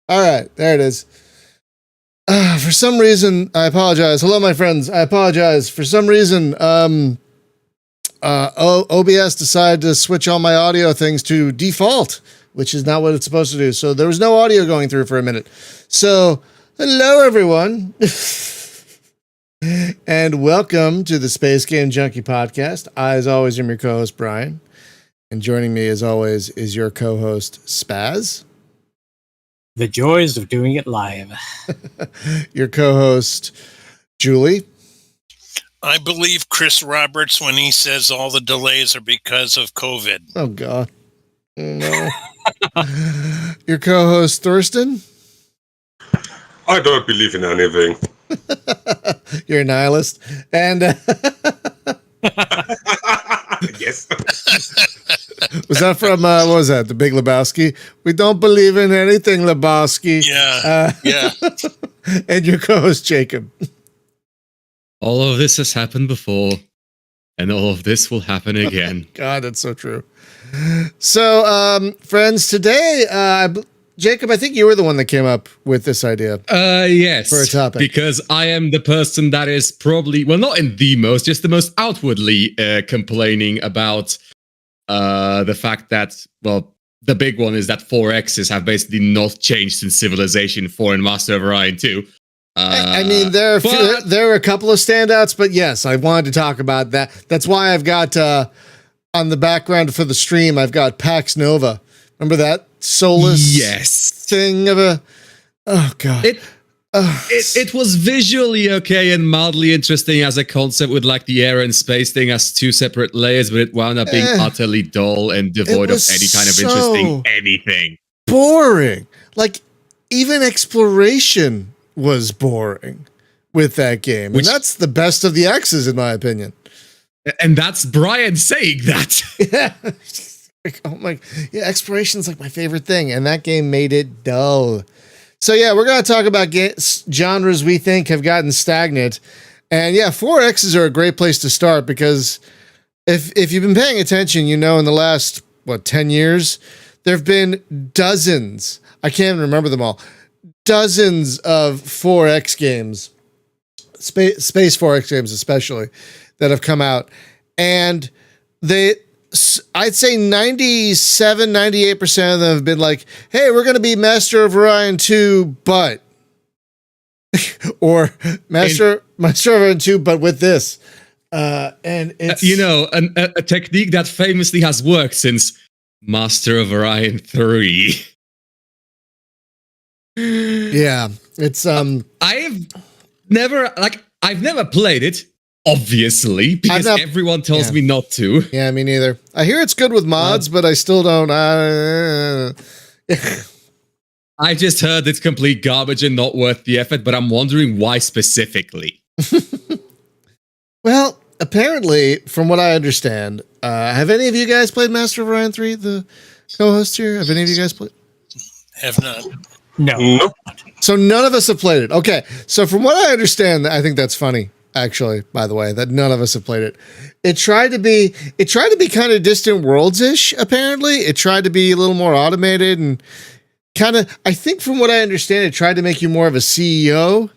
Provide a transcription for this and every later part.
All right, there it is. For some reason, I apologize. Hello, my friends. I apologize. For some reason, OBS decided to switch all my audio things to default, which is not what it's supposed to do. So there was no audio going through for a minute. So, hello, everyone. And welcome to the Space Game Junkie podcast. I, as always, am your co-host, Brian. And joining me, as always, is your co-host, Spaz. The joys of doing it live. Your co-host, Julie. I believe Chris Roberts when he says all the delays are because of COVID. Oh, God. No. Your co-host, Thurston. I don't believe in anything. You're a nihilist. And Yes. was that from, what was that, The Big Lebowski? We don't believe in anything, Lebowski. Yeah, yeah. And your co-host, Jacob. All of this has happened before, and all of this will happen again. God, that's so true. So, friends, today, Jacob, I think you were the one that came up with this idea. Yes. For a topic. Because I am the person that is probably, well, not in the most, just the most outwardly complaining about the fact that, well, the big one is that 4Xs have basically not changed since Civilization 4 and Master of Orion 2. I mean, there are a couple of standouts, but yes, I wanted to talk about that. That's why I've got, on the background for the stream, I've got Pax Nova. Remember that soulless thing of a... Oh, God. It was visually okay and mildly interesting as a concept with like the air and space thing as two separate layers, but it wound up being utterly dull and devoid of any kind of interesting anything. Boring. Like, even exploration was boring with that game. And that's the best of the X's, in my opinion. And that's Brian saying that. Yeah. Like, oh my, yeah, exploration's like my favorite thing, and that game made it dull. So yeah, we're going to talk about genres we think have gotten stagnant. And yeah, 4Xs are a great place to start because if you've been paying attention, you know, in the last, 10 years, there have been dozens, I can't even remember them all, dozens of 4X games, space 4X games especially, that have come out. And I'd say 97, 98% of them have been like, hey, we're going to be Master of Orion 2, but... or Master of Orion 2, but with this. And it's... a technique that famously has worked since Master of Orion 3. Yeah, it's... I've never played it. Obviously, because everyone tells me not to. Yeah, me neither. I hear it's good with mods, but I still don't. I just heard it's complete garbage and not worth the effort, but I'm wondering why specifically. Well, apparently, from what I understand, have any of you guys played Master of Orion 3, the co-host here? Have any of you guys played? Have not. No. So none of us have played it. Okay, so from what I understand, I think that's funny. Actually, by the way, that none of us have played it. It tried to be kind of Distant Worlds-ish, apparently. It tried to be a little more automated and kind of, I think from what I understand, it tried to make you more of a CEO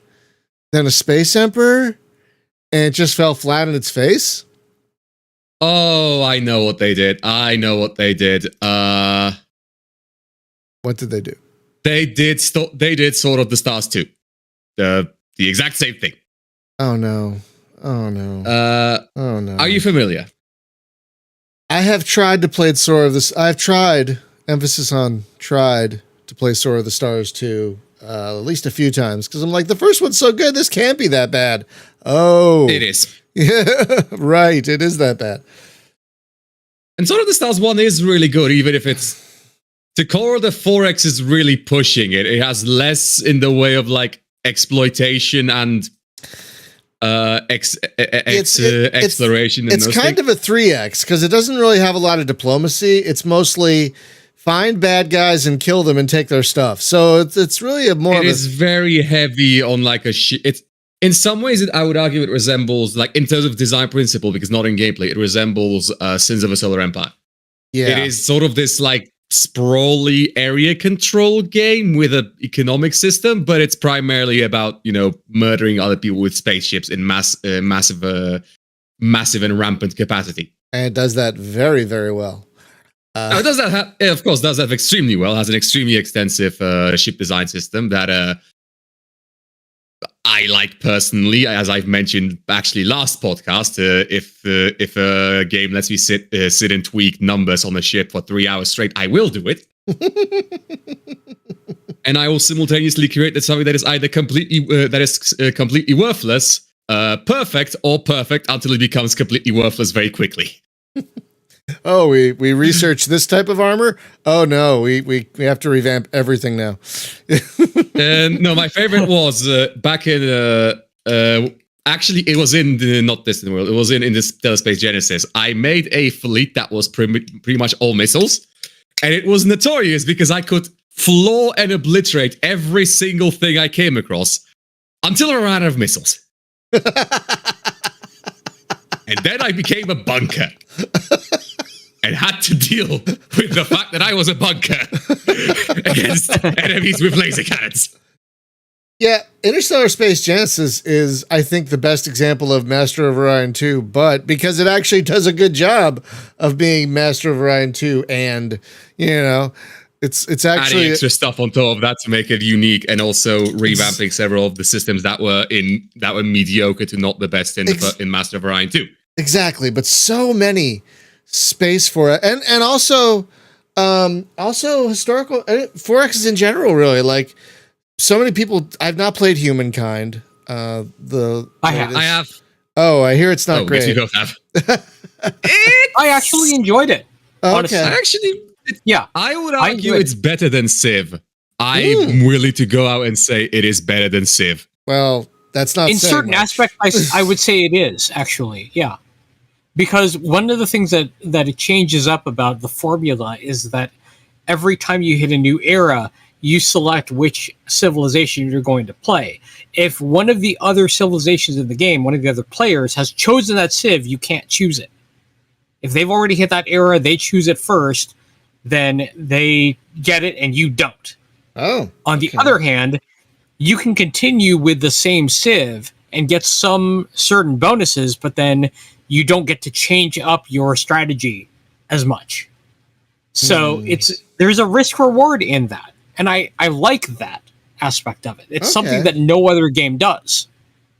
than a space emperor, and it just fell flat on its face. Oh, I know what they did. What did they do? They did Sword of the Stars 2. The exact same thing. Oh no. Oh no. Are you familiar? I have tried to play Sword of the... I've tried, emphasis on tried, to play Sword of the Stars 2 at least a few times, because I'm like, the first one's so good, this can't be that bad. Oh. It is. Yeah, right, it is that bad. And Sword of the Stars 1 is really good, even if it's... The core of the 4X is really pushing it. It has less in the way of like exploitation and... exploration. It's kind of a 3X because it doesn't really have a lot of diplomacy. It's mostly find bad guys and kill them and take their stuff. So it's really it is very heavy on like it's in some ways I would argue it resembles, like in terms of design principle, because not in gameplay, it resembles Sins of a Solar Empire. Yeah, it is sort of this like sprawly area control game with an economic system, but it's primarily about, murdering other people with spaceships in massive and rampant capacity. And it does that very, very well. It does that, of course, does that extremely well. It has an extremely extensive ship design system that I like personally. As I've mentioned, actually, last podcast, if a game lets me sit and tweak numbers on a ship for 3 hours straight, I will do it. And I will simultaneously create something that is either completely worthless, perfect, or perfect until it becomes completely worthless very quickly. Oh, we researched this type of armor? Oh no, we have to revamp everything now. And no, my favorite was back in actually it was in the not distant world. It was in the Stellar Space Genesis. I made a fleet that was pretty much all missiles, and it was notorious because I could floor and obliterate every single thing I came across until I ran out of missiles. And then I became a bunker. And had to deal with the fact that I was a bunker against enemies with laser cannons. Yeah, Interstellar Space Genesis is, I think, the best example of Master of Orion 2, but because it actually does a good job of being Master of Orion 2, and, it's actually... Adding extra stuff on top of that to make it unique, and also revamping several of the systems that were mediocre to not the best in Master of Orion 2. Exactly, but so many... space for it, and also historical 4Xs in general, really. Like, so many people. I've not played Humankind. I have. Oh, I hear it's not great. You don't have. I actually enjoyed it. Okay, I would argue it's better than Civ. I'm willing to go out and say it is better than Civ. Well, that's not in saying certain much. aspects. I would say it is actually, yeah. Because one of the things that it changes up about the formula is that every time you hit a new era, you select which civilization you're going to play. If one of the other civilizations in the game, one of the other players, has chosen that civ, you can't choose it. If they've already hit that era, they choose it first, then they get it and you don't. Oh. On the other hand, you can continue with the same civ and get some certain bonuses, but then you don't get to change up your strategy as much. So there's a risk reward in that. And I like that aspect of it. It's something that no other game does.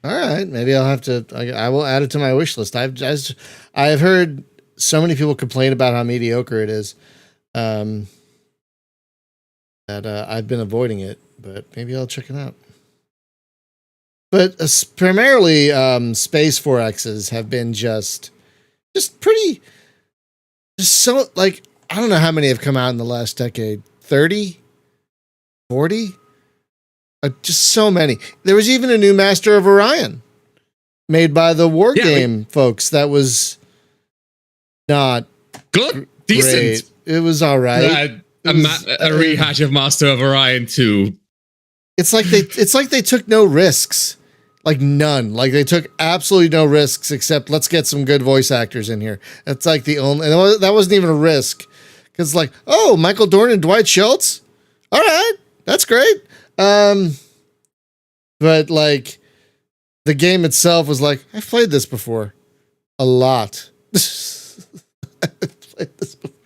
All right. Maybe I'll have to, I will add it to my wish list. I've heard so many people complain about how mediocre it is, that I've been avoiding it, but maybe I'll check it out. But primarily, Space 4Xs have been just so, like, I don't know how many have come out in the last decade. 30? 40? Just so many. There was even a new Master of Orion made by the War Game folks that was not good, decent. Great. It was all right. A rehash of Master of Orion 2. It's like they took no risks. Like none. Like they took absolutely no risks except let's get some good voice actors in here. That's like the only, and that wasn't even a risk. Because like, oh, Michael Dorn and Dwight Schultz? All right, that's great. But like the game itself was like, I've played this before. A lot. I've played this before.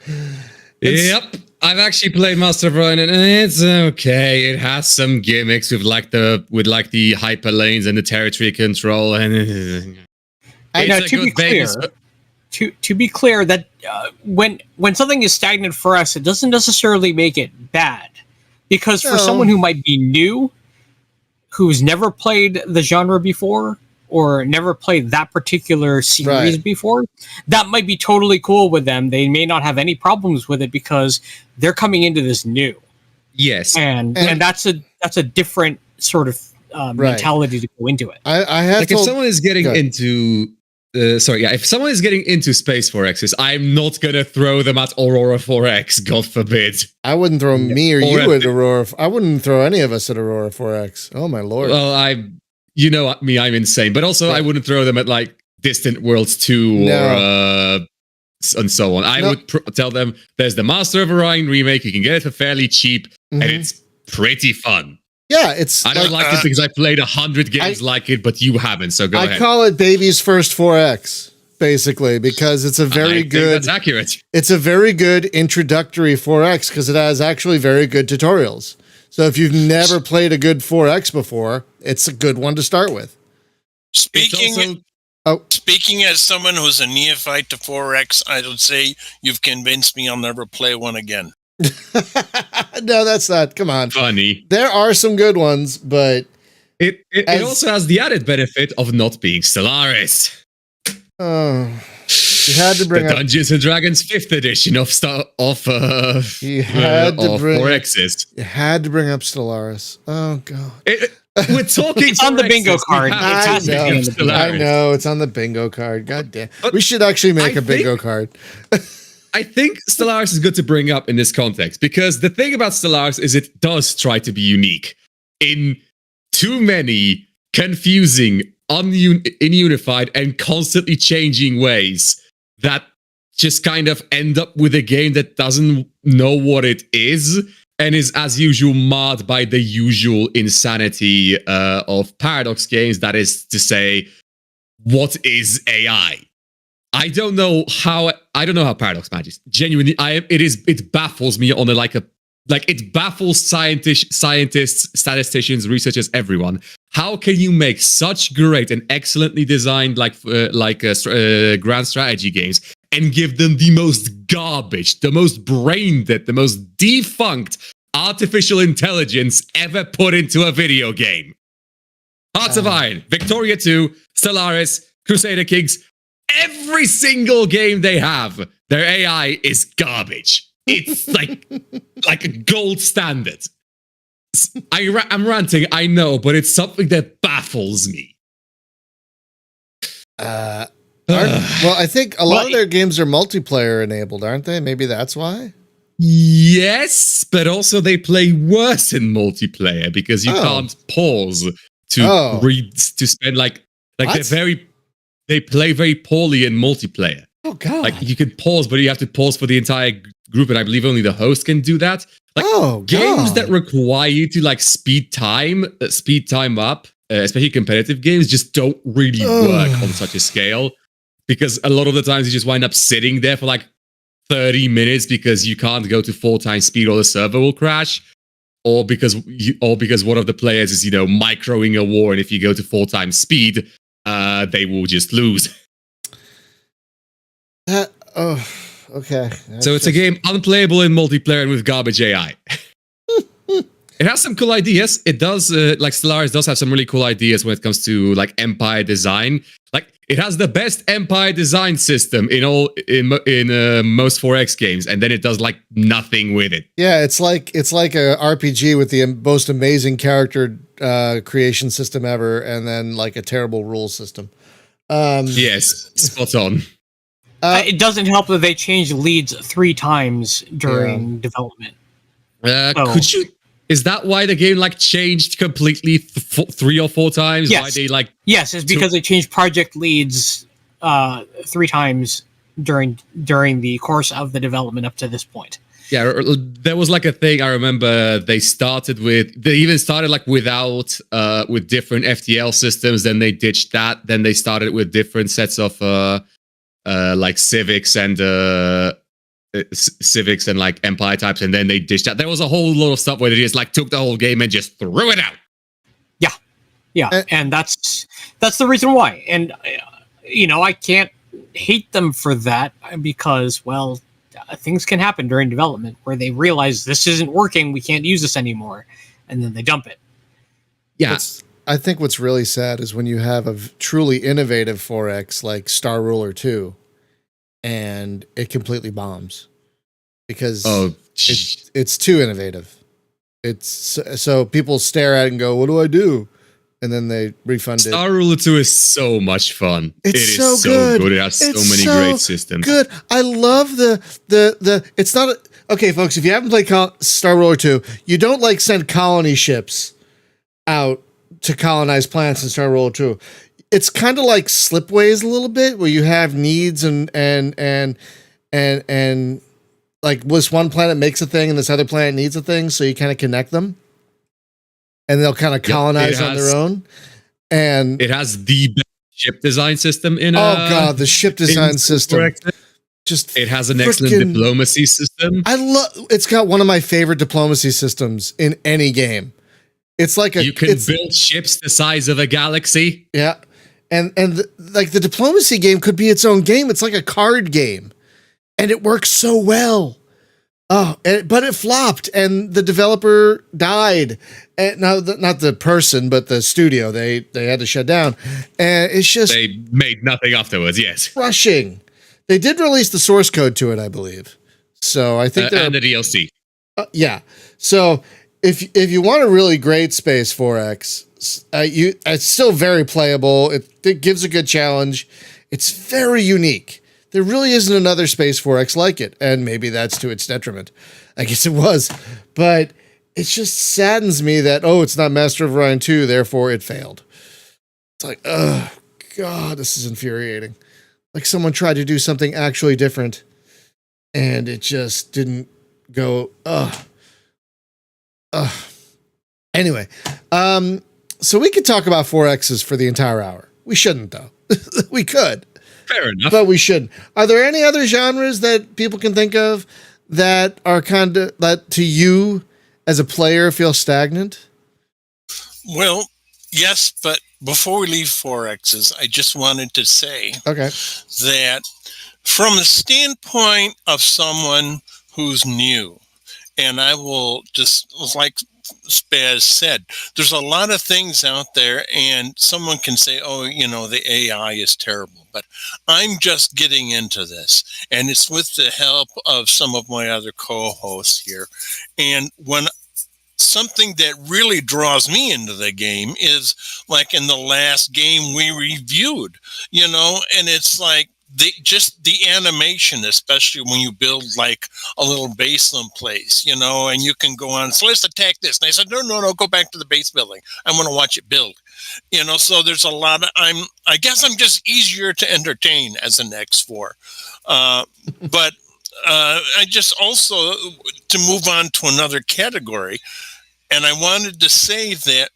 Yep. I've actually played Master of Orion, and it's okay. It has some gimmicks with like the hyper lanes and the territory control, and to be clear, that when something is stagnant for us, it doesn't necessarily make it bad, because for someone who might be new, who's never played the genre before or never played that particular series before, that might be totally cool with them. They may not have any problems with it because they're coming into this new. Yes. And that's a different sort of mentality to go into it. I have like if someone is getting into if someone is getting into Space 4Xs, I'm not gonna throw them at Aurora 4X, God forbid. I wouldn't throw me or you at Aurora. I wouldn't throw any of us at Aurora 4X. Oh my lord. Well, you know me, I'm insane. But also I wouldn't throw them at like Distant Worlds 2 or and so on. I would tell them there's the Master of Orion remake. You can get it for fairly cheap, and it's pretty fun. Yeah, it's. I don't like it because I played 100 games like it, but you haven't. So go ahead. I call it baby's first 4X, basically, because it's a very good. That's accurate. It's a very good introductory 4X because it has actually very good tutorials. So if you've never played a good 4X before, it's a good one to start with. Speaking as someone who's a neophyte to 4X, I would say you've convinced me I'll never play one again. No, that's not. Come on. Funny. There are some good ones, but it also has the added benefit of not being Stellaris. Oh, you had to bring the up Dungeons and Dragons 5th edition of 4X's. You had to bring up Stellaris. Oh god. We're talking. It's on the bingo card. I know it's on the bingo card. God damn. We should actually make a bingo card. I think Stellaris is good to bring up in this context because the thing about Stellaris is it does try to be unique in too many confusing, ununified, and constantly changing ways that just kind of end up with a game that doesn't know what it is and is, as usual, marred by the usual insanity of Paradox games. That is to say, what is AI? I don't know how Paradox manages. Genuinely, it baffles me on it baffles scientists, statisticians, researchers, everyone. How can you make such great and excellently designed grand strategy games and give them the most garbage, the most brain dead, the most defunct artificial intelligence ever put into a video game? Hearts of Iron, Victoria 2, Stellaris, Crusader Kings. Every single game they have, their AI is garbage. It's like a gold standard. I'm ranting, I know, but it's something that baffles me. Well, I think a lot of their games are multiplayer enabled, aren't they? Maybe that's why. Yes, but also they play worse in multiplayer because you can't pause to read to spend they play very poorly in multiplayer. Oh god! Like you can pause, but you have to pause for the entire group, and I believe only the host can do that. Games that require you to speed time up, especially competitive games, just don't really work on such a scale. Because a lot of the times you just wind up sitting there for 30 minutes because you can't go to 4 times speed or the server will crash, or because one of the players is microing a war, and if you go to 4 times speed, they will just lose. Okay. So it's a game unplayable in multiplayer and with garbage AI. It has some cool ideas. It does, Stellaris does have some really cool ideas when it comes to empire design. It has the best empire design system in most 4X games, and then it does nothing with it. Yeah, it's like a RPG with the most amazing character creation system ever, and then a terrible rules system. Yes, spot on. It doesn't help that they changed leads 3 times during development. Could you? Is that why the game changed completely 3 or 4 times? Yes. Why they Yes, it's because they changed project leads 3 times during the course of the development up to this point. Yeah, there was a thing I remember. They even started without with different FTL systems. Then they ditched that. Then they started with different sets of civics and empire types, and then they dished that. There was a whole lot of stuff where they just took the whole game and just threw it out. Yeah, and that's the reason why. And I can't hate them for that because things can happen during development where they realize this isn't working, we can't use this anymore, and then they dump it. Yeah. I think what's really sad is when you have a truly innovative 4X like Star Ruler 2 and it completely bombs because it's too innovative. It's so people stare at it and go, "What do I do?" And then they refund it. Star Ruler 2 is so much fun. It's so good. It has so many great systems. Good. I love the it's not okay, folks, if you haven't played Star Ruler 2, you don't send colony ships out to colonize planets in Star Ruler 2. It's kind of like Slipways a little bit, where you have needs and and like this one planet makes a thing and this other planet needs a thing, so you kind of connect them, and they'll kind of colonize on their own. And it has the best ship design system in. Oh god, the ship design system! Just it has an excellent diplomacy system. It's got one of my favorite diplomacy systems in any game. It's like you can build ships the size of a galaxy. Yeah, and like the diplomacy game could be its own game. It's like a card game. And it works so well. But it flopped, and the developer died. And now, not the person, but the studio. They had to shut down. And it's just they made nothing afterwards. Yes, crushing. They did release the source code to it, I believe. So I think and the DLC. Yeah. So if you want a really great Space 4X, it's still very playable. It gives a good challenge. It's very unique. There really isn't another Space 4X like it, and maybe that's to its detriment. I guess it was. But it just saddens me that, it's not Master of Orion 2, therefore it failed. It's like, oh, God, this is infuriating. Like someone tried to do something actually different, and it just didn't go, Anyway, so we could talk about 4Xs for the entire hour. We shouldn't, though. We could. Fair enough. But we shouldn't. Are there any other genres that people can think of that are that to you as a player feel stagnant? Well, yes, but before we leave 4Xs, I just wanted to say that from the standpoint of someone who's new, and I will just, like Spaz said, there's a lot of things out there, and someone can say, the AI is terrible. But I'm just getting into this, and it's with the help of some of my other co-hosts here. And when something that really draws me into the game is like in the last game we reviewed, and it's like the animation, especially when you build like a little base someplace, and you can go on, so let's attack this. And I said, no, go back to the base building. I want to watch it build. So there's a lot of, I guess I'm just easier to entertain as an X4. But I just also, to move on to another category, and I wanted to say that,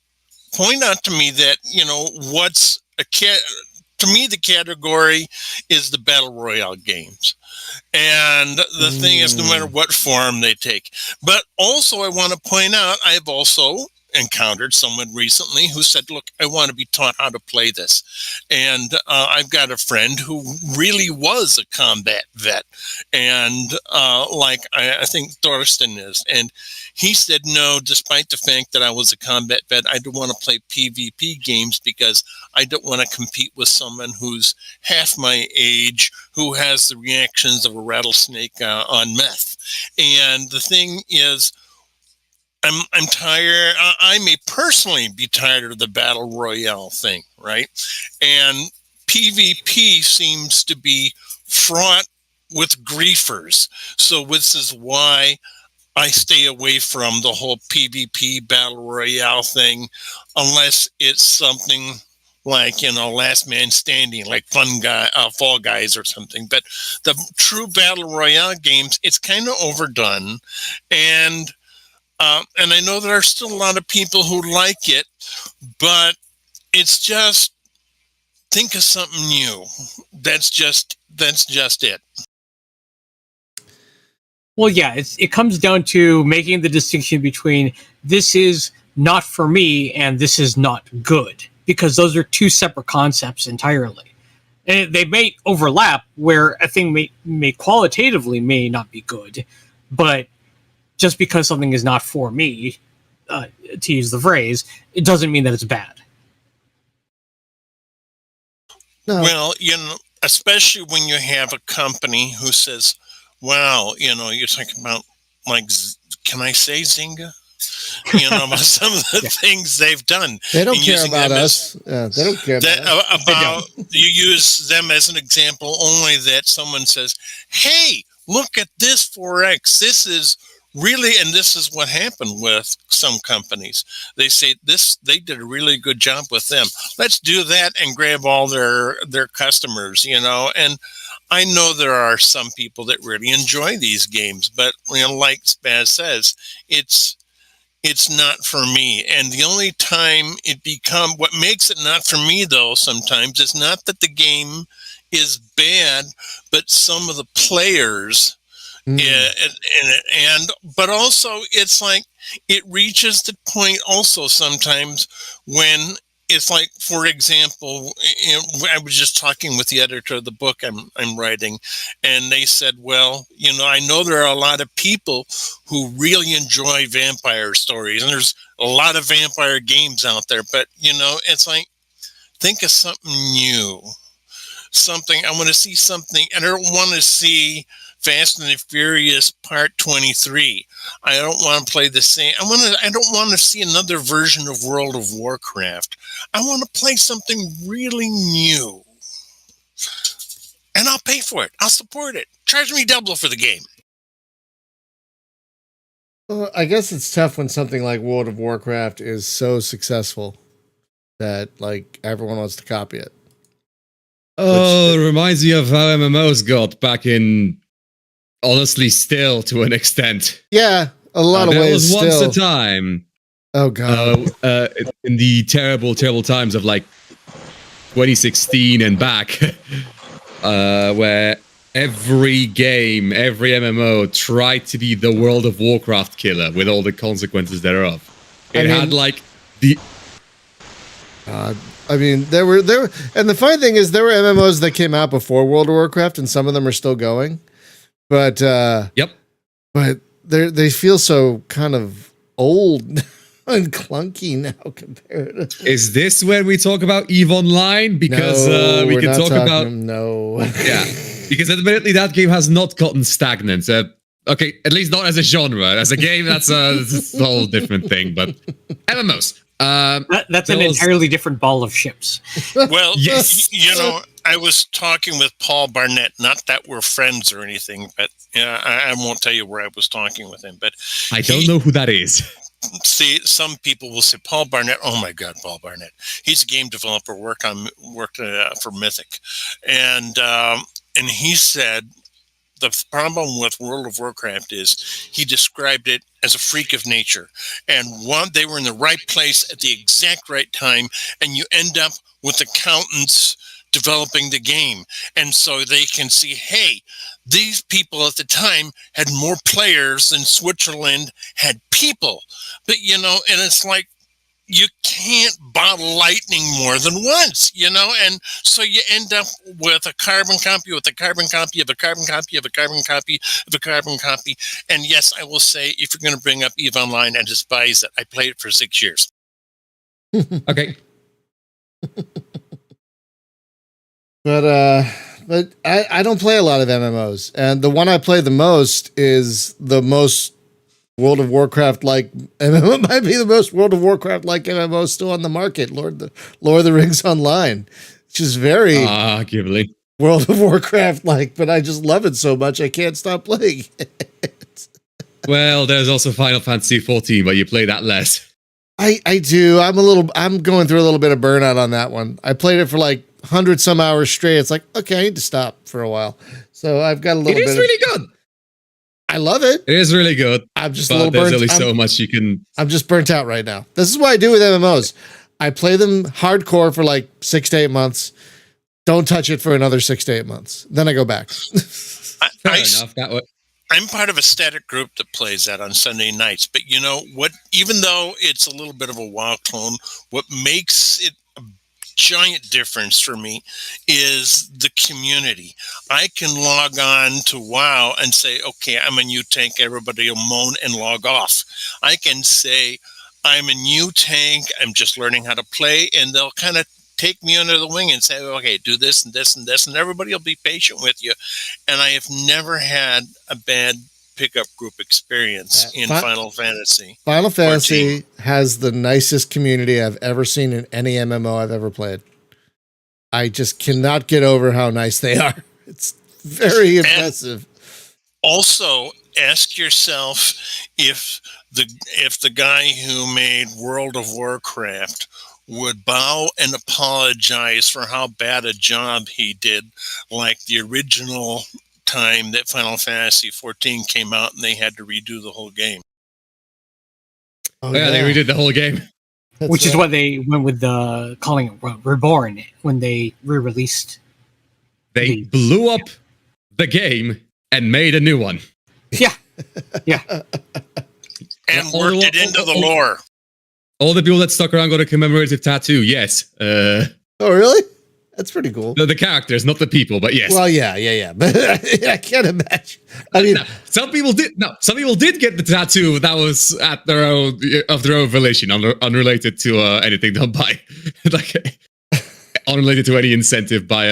point out to me that, what's to me, the category is the Battle Royale games. And the thing is, no matter what form they take. But also, I want to point out, I've also encountered someone recently who said, look, I want to be taught how to play this. And I've got a friend who really was a combat vet. And I think Thorsten is. And he said, no, despite the fact that I was a combat vet, I don't want to play PvP games because I don't want to compete with someone who's half my age, who has the reactions of a rattlesnake on meth. And the thing is, I'm tired. I may personally be tired of the Battle Royale thing, right? And PvP seems to be fraught with griefers. So this is why I stay away from the whole PvP Battle Royale thing, unless it's something like, Last Man Standing, like Fall Guys or something. But the true Battle Royale games, it's kind of overdone. And I know there are still a lot of people who like it, but it's just, think of something new. That's just it. Well, yeah, it comes down to making the distinction between this is not for me and this is not good, because those are two separate concepts entirely. And they may overlap where a thing may qualitatively may not be good, but just because something is not for me, to use the phrase, it doesn't mean that it's bad. No. Well, especially when you have a company who says, wow, you're talking about, like, can I say Zynga? About some of the things they've done. They don't care about us. They don't care about you use them as an example only that someone says, hey, look at this 4X. This is really, and this is what happened with some companies. They say they did a really good job with them. Let's do that and grab all their customers, and I know there are some people that really enjoy these games, but like Spaz says, it's not for me. And the only time what makes it not for me, though, sometimes is not that the game is bad, but some of the players, but also it's like it reaches the point also sometimes when it's like, for example, I was just talking with the editor of the book I'm writing, and they said, well, I know there are a lot of people who really enjoy vampire stories, and there's a lot of vampire games out there, but, it's like, think of something new. I want to see something, and I don't want to see Fast and the Furious Part 23. I don't want to play the same. I don't want to see another version of World of Warcraft. I want to play something really new. And I'll pay for it. I'll support it. Charge me double for the game. Well, I guess it's tough when something like World of Warcraft is so successful that everyone wants to copy it. Oh, it reminds me of how MMOs got back in, honestly, still to an extent. Yeah, a lot of ways. There was once a time. Oh god! In the terrible, terrible times of 2016 and back, where every game, every MMO tried to be the World of Warcraft killer with all the consequences thereof. It had the. There were, and the funny thing is, there were MMOs that came out before World of Warcraft, and some of them are still going. But yep. But they feel so kind of old and clunky now compared to. Is this when we talk about EVE Online? Because we can talk about yeah. Because admittedly, that game has not gotten stagnant. Okay, at least not as a genre. As a game, that's a whole different thing. But MMOs. That's an entirely different ball of ships. Well, yes. I was talking with Paul Barnett. Not that we're friends or anything, but I won't tell you where I was talking with him. But I don't know who that is. See, some people will say Paul Barnett. Oh my God, Paul Barnett. He's a game developer. Worked for Mythic, and he said the problem with World of Warcraft is he described it as a freak of nature. And they were in the right place at the exact right time, and you end up with accountants developing the game. And so they can see, hey, these people at the time had more players than Switzerland had people. But, and it's like, you can't bottle lightning more than once, and so you end up with a carbon copy of a carbon copy of a carbon copy of a carbon copy of a carbon copy. And yes, I will say, if you're going to bring up EVE Online, I despise it. I played it for 6 years. Okay. But I don't play a lot of MMOs, and the one I play the most is the most World of Warcraft MMO. Might be the most World of Warcraft MMO still on the market. Lord of the Rings Online, which is very arguably World of Warcraft but I just love it so much I can't stop playing it. Well, there's also Final Fantasy 14, but you play that less. I do. I'm going through a little bit of burnout on that one. I played it for 100 some hours straight. It's okay, I need to stop for a while. So I've got a little bit. It is really good. I love it. It is really good. I'm just a little burnt. There's only so much you can. I'm just burnt out right now. This is what I do with MMOs. I play them hardcore for 6 to 8 months. Don't touch it for another 6 to 8 months. Then I go back. Fair enough. I'm part of a static group that plays that on Sunday nights. But you know what? Even though it's a little bit of a WoW clone, what makes it a giant difference for me is the community. I can log on to WoW and say, okay, I'm a new tank. Everybody will moan and log off. I can say, I'm a new tank. I'm just learning how to play. And they'll kind of take me under the wing and say, okay, do this and this and this. And everybody will be patient with you. And I have never had a bad pickup group experience in Final Fantasy. Final Fantasy has the nicest community I've ever seen in any MMO I've ever played. I just cannot get over how nice they are. It's very impressive. Also, ask yourself if the guy who made World of Warcraft would bow and apologize for how bad a job he did, like the original time that Final Fantasy 14 came out and they had to redo the whole game. Oh, yeah, they redid the whole game. Which is what they went with calling it Reborn when they re-released. They blew up the game and made a new one. Yeah. Yeah. And worked it into the lore. All the people that stuck around got a commemorative tattoo, yes. Oh, really? That's pretty cool. The characters, not the people, but yes. Well, yeah. But I can't imagine. I mean, some people did. No, some people did get the tattoo that was at their own volition, unrelated to anything done by, like, unrelated to any incentive by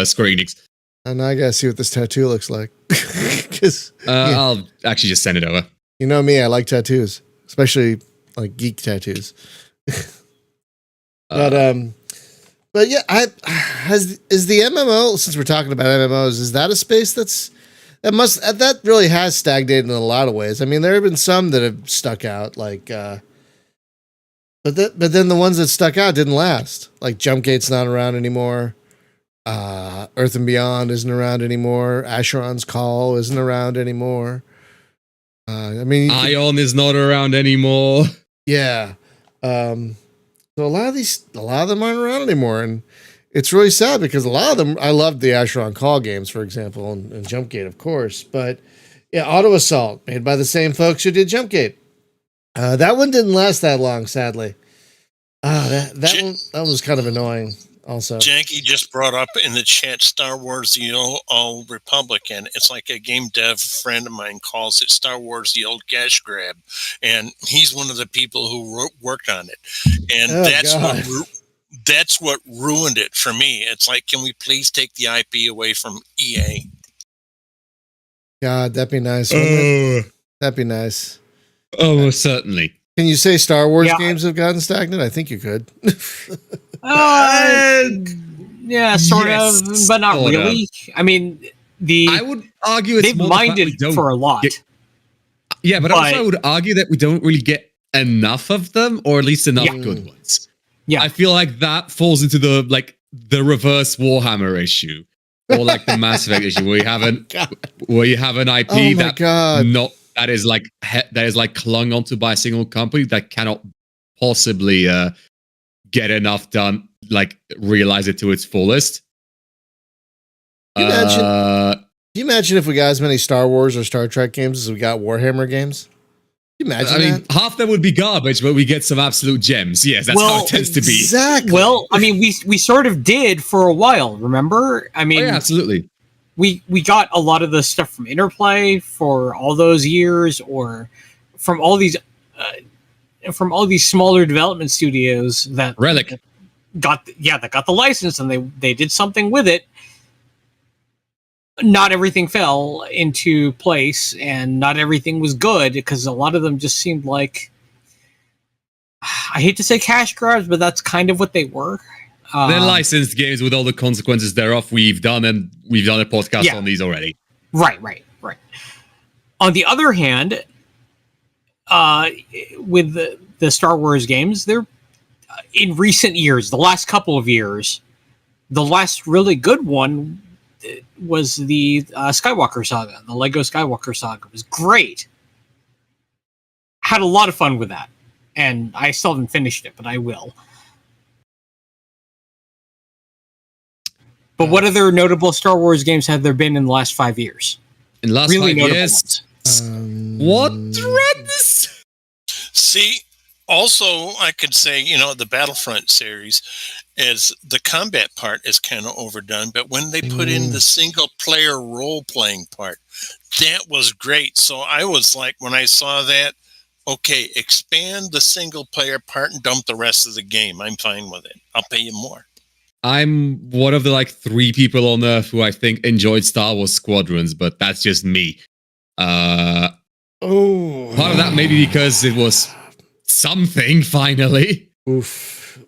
Square Enix. And I gotta see what this tattoo looks like. Because I'll actually just send it over. You know me, I like tattoos, especially like geek tattoos. But yeah, is the MMO, since we're talking about MMOs, is that a space that really has stagnated in a lot of ways? I mean, there have been some that have stuck out, like, but then the ones that stuck out didn't last. Like Jumpgate's not around anymore. Earth and Beyond isn't around anymore. Asheron's Call isn't around anymore. I mean, Ion is not around anymore. Yeah. So a lot of them aren't around anymore, and it's really sad because a lot of them. I loved the Asheron Call games, for example, and Jumpgate, of course. But yeah, Auto Assault, made by the same folks who did Jumpgate. That one didn't last that long, sadly. That one was kind of annoying. Also, Janky just brought up in the chat Star Wars The Old Republic, and it's like a game dev friend of mine calls it Star Wars The Old Cash Grab, and he's one of the people who worked on it, and that's what ruined it for me. It's like, can we please take the IP away from EA? God, that'd be nice. That'd be nice. Oh, most certainly. Can you say Star Wars games have gotten stagnant? I think you could. Yeah, sort of, but not really. I mean, I would argue they've mined it for a lot. But also I would argue that we don't really get enough of them, or at least enough good ones. Yeah, I feel like that falls into the reverse Warhammer issue, or like the Mass Effect issue, where you have an IP that is clung onto by a single company that cannot possibly get enough done, like realize it to its fullest. Can you imagine if we got as many Star Wars or Star Trek games as we got Warhammer games? Can you imagine that? Half them would be garbage, but we get some absolute gems. Yes, that's how it tends to be. Exactly. Well, I mean, we sort of did for a while, remember? I mean, absolutely. We got a lot of the stuff from Interplay for all those years, or from all these smaller development studios that Relic got the license, and they did something with it. Not everything fell into place, and not everything was good, because a lot of them just seemed like, I hate to say cash grabs, but that's kind of what they were. They're licensed games with all the consequences thereof. We've done a podcast on these already. Right. On the other hand, with the Star Wars games, they're in recent years, the last couple of years, the last really good one was the Skywalker Saga. The Lego Skywalker Saga was great. Had a lot of fun with that, and I still haven't finished it, but I will. But what other notable Star Wars games have there been in the last 5 years? In the last really 5 years? What? See, also, I could say, the Battlefront series, is the combat part is kind of overdone, but when they put in the single-player role-playing part, that was great. So I was like, when I saw that, okay, expand the single-player part and dump the rest of the game. I'm fine with it. I'll pay you more. I'm one of the 3 people on Earth who I think enjoyed Star Wars Squadrons, but that's just me. Part of that maybe because it was something finally. Oof.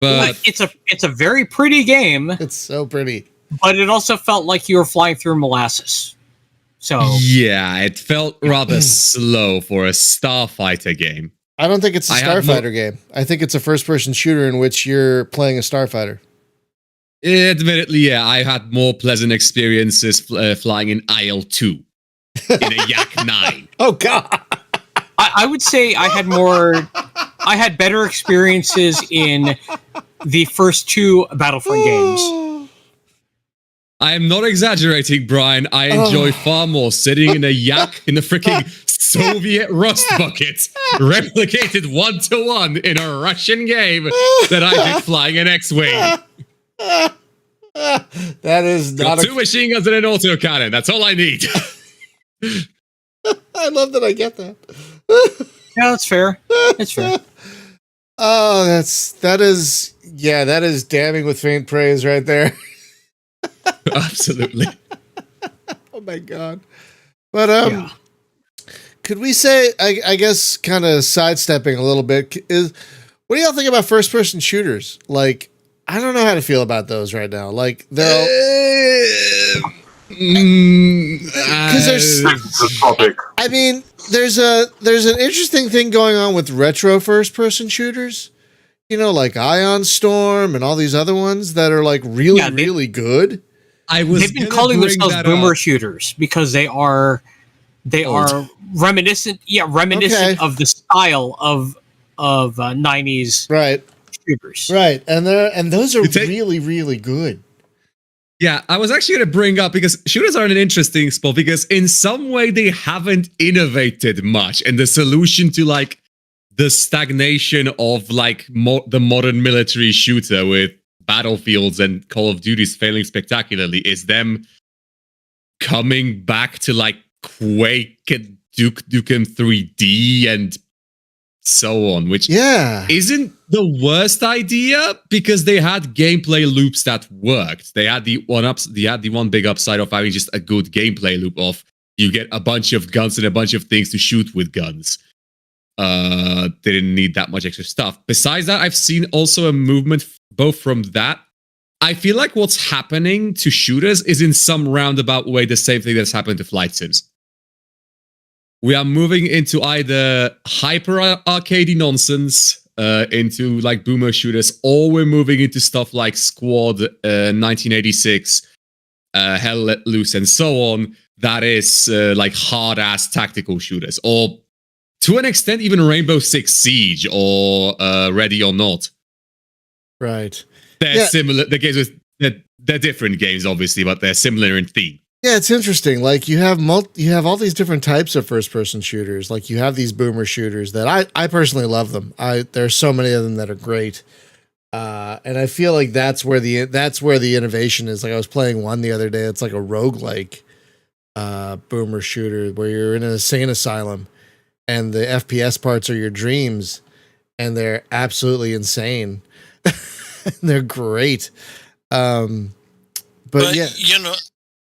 But it's a very pretty game. It's so pretty. But it also felt like you were flying through molasses. So yeah, it felt rather slow for a Starfighter game. I don't think it's a starfighter game. I think it's a first-person shooter in which you're playing a starfighter. Admittedly, yeah, I had more pleasant experiences flying in IL-2 in a Yak 9. Oh, God. I would say I had better experiences in the first 2 Battlefront games. I am not exaggerating, Brian. I enjoy far more sitting in a Yak in a freaking Soviet rust bucket, replicated 1-to-1 in a Russian game than I did flying an X-Wing. That is not 2 machine guns and an autocannon. That's all I need. I love that I get that. Yeah, that's fair. It's fair. Oh, that is damning with faint praise right there. Absolutely. Oh my God. But could we say, I guess, kind of sidestepping a little bit, what do y'all think about first person shooters? Like, I don't know how to feel about those right now. Like, they're because there's the topic. I mean, there's an interesting thing going on with retro first person shooters. You know, like Ion Storm and all these other ones that are like really good. They've been calling themselves boomer shooters because they are reminiscent of the style of 90s shooters. Right. And those are really good. Yeah, I was actually going to bring up, because shooters are in an interesting spot, because in some way they haven't innovated much, and the solution to like the stagnation of like the modern military shooter with Battlefields and Call of Duty's failing spectacularly is them coming back to like Quake and Duke Nukem 3D and so on, which isn't the worst idea, because they had gameplay loops that worked. They had the one big upside of having just a good gameplay loop of you get a bunch of guns and a bunch of things to shoot with guns. They didn't need that much extra stuff. Besides that, I've seen also a movement both from that. I feel like what's happening to shooters is in some roundabout way the same thing that's happened to flight sims. We are moving into either hyper arcadey nonsense, into like boomer shooters, or we're moving into stuff like Squad, 1986, Hell Let Loose, and so on. That is like hard ass tactical shooters, or to an extent even Rainbow Six Siege or Ready or Not. Right. They're similar. The games with they're different games, obviously, but they're similar in theme. Yeah, it's interesting. Like you have all these different types of first-person shooters. Like you have these boomer shooters that I personally love them. There's so many of them that are great, and I feel like that's where the innovation is. Like I was playing one the other day. It's like a roguelike boomer shooter where you're in an insane asylum, and the FPS parts are your dreams, and they're absolutely insane. They're great, but yeah, you know.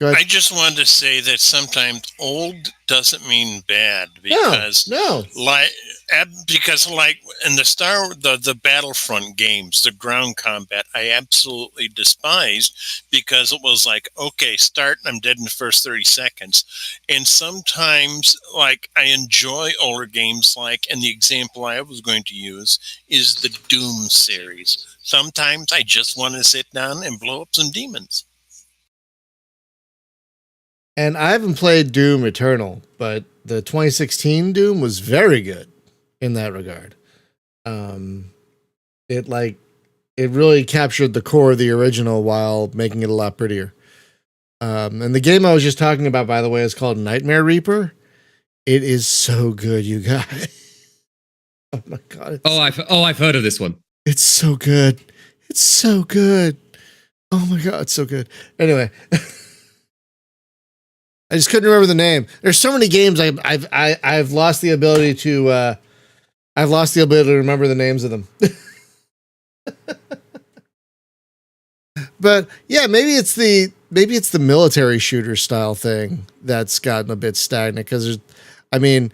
I just wanted to say that sometimes old doesn't mean bad, because because like in the Battlefront games, the ground combat, I absolutely despised, because it was like, okay, start, and I'm dead in the first 30 seconds. And sometimes, like, I enjoy older games, like, and the example I was going to use is the Doom series. Sometimes I just want to sit down and blow up some demons. And I haven't played Doom Eternal, but the 2016 Doom was very good in that regard. It really captured the core of the original while making it a lot prettier. And the game I was just talking about, by the way, is called Nightmare Reaper. It is so good, you guys. Oh my God. I've heard of this one. It's so good. It's so good. Oh my God, it's so good. Anyway. I just couldn't remember the name. There's so many games I've lost the ability to remember the names of them. But yeah, maybe it's the military shooter style thing that's gotten a bit stagnant, because Ready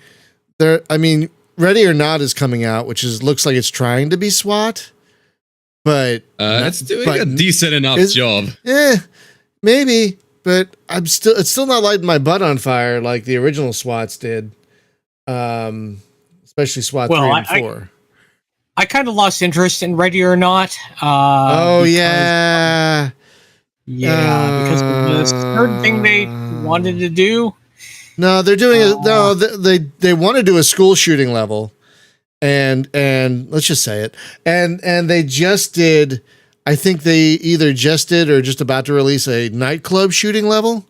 or Not is coming out, which looks like it's trying to be SWAT, but it's doing a decent enough job. Yeah, maybe. But it's still not lighting my butt on fire like the original SWATs did. Especially especially SWAT 3 and 4. I kind of lost interest in Ready or Not. Yeah, because of the certain thing they wanted to do. No, they're doing they want to do a school shooting level, and let's just say it, and they just did. I think they either just did or just about to release a nightclub shooting level.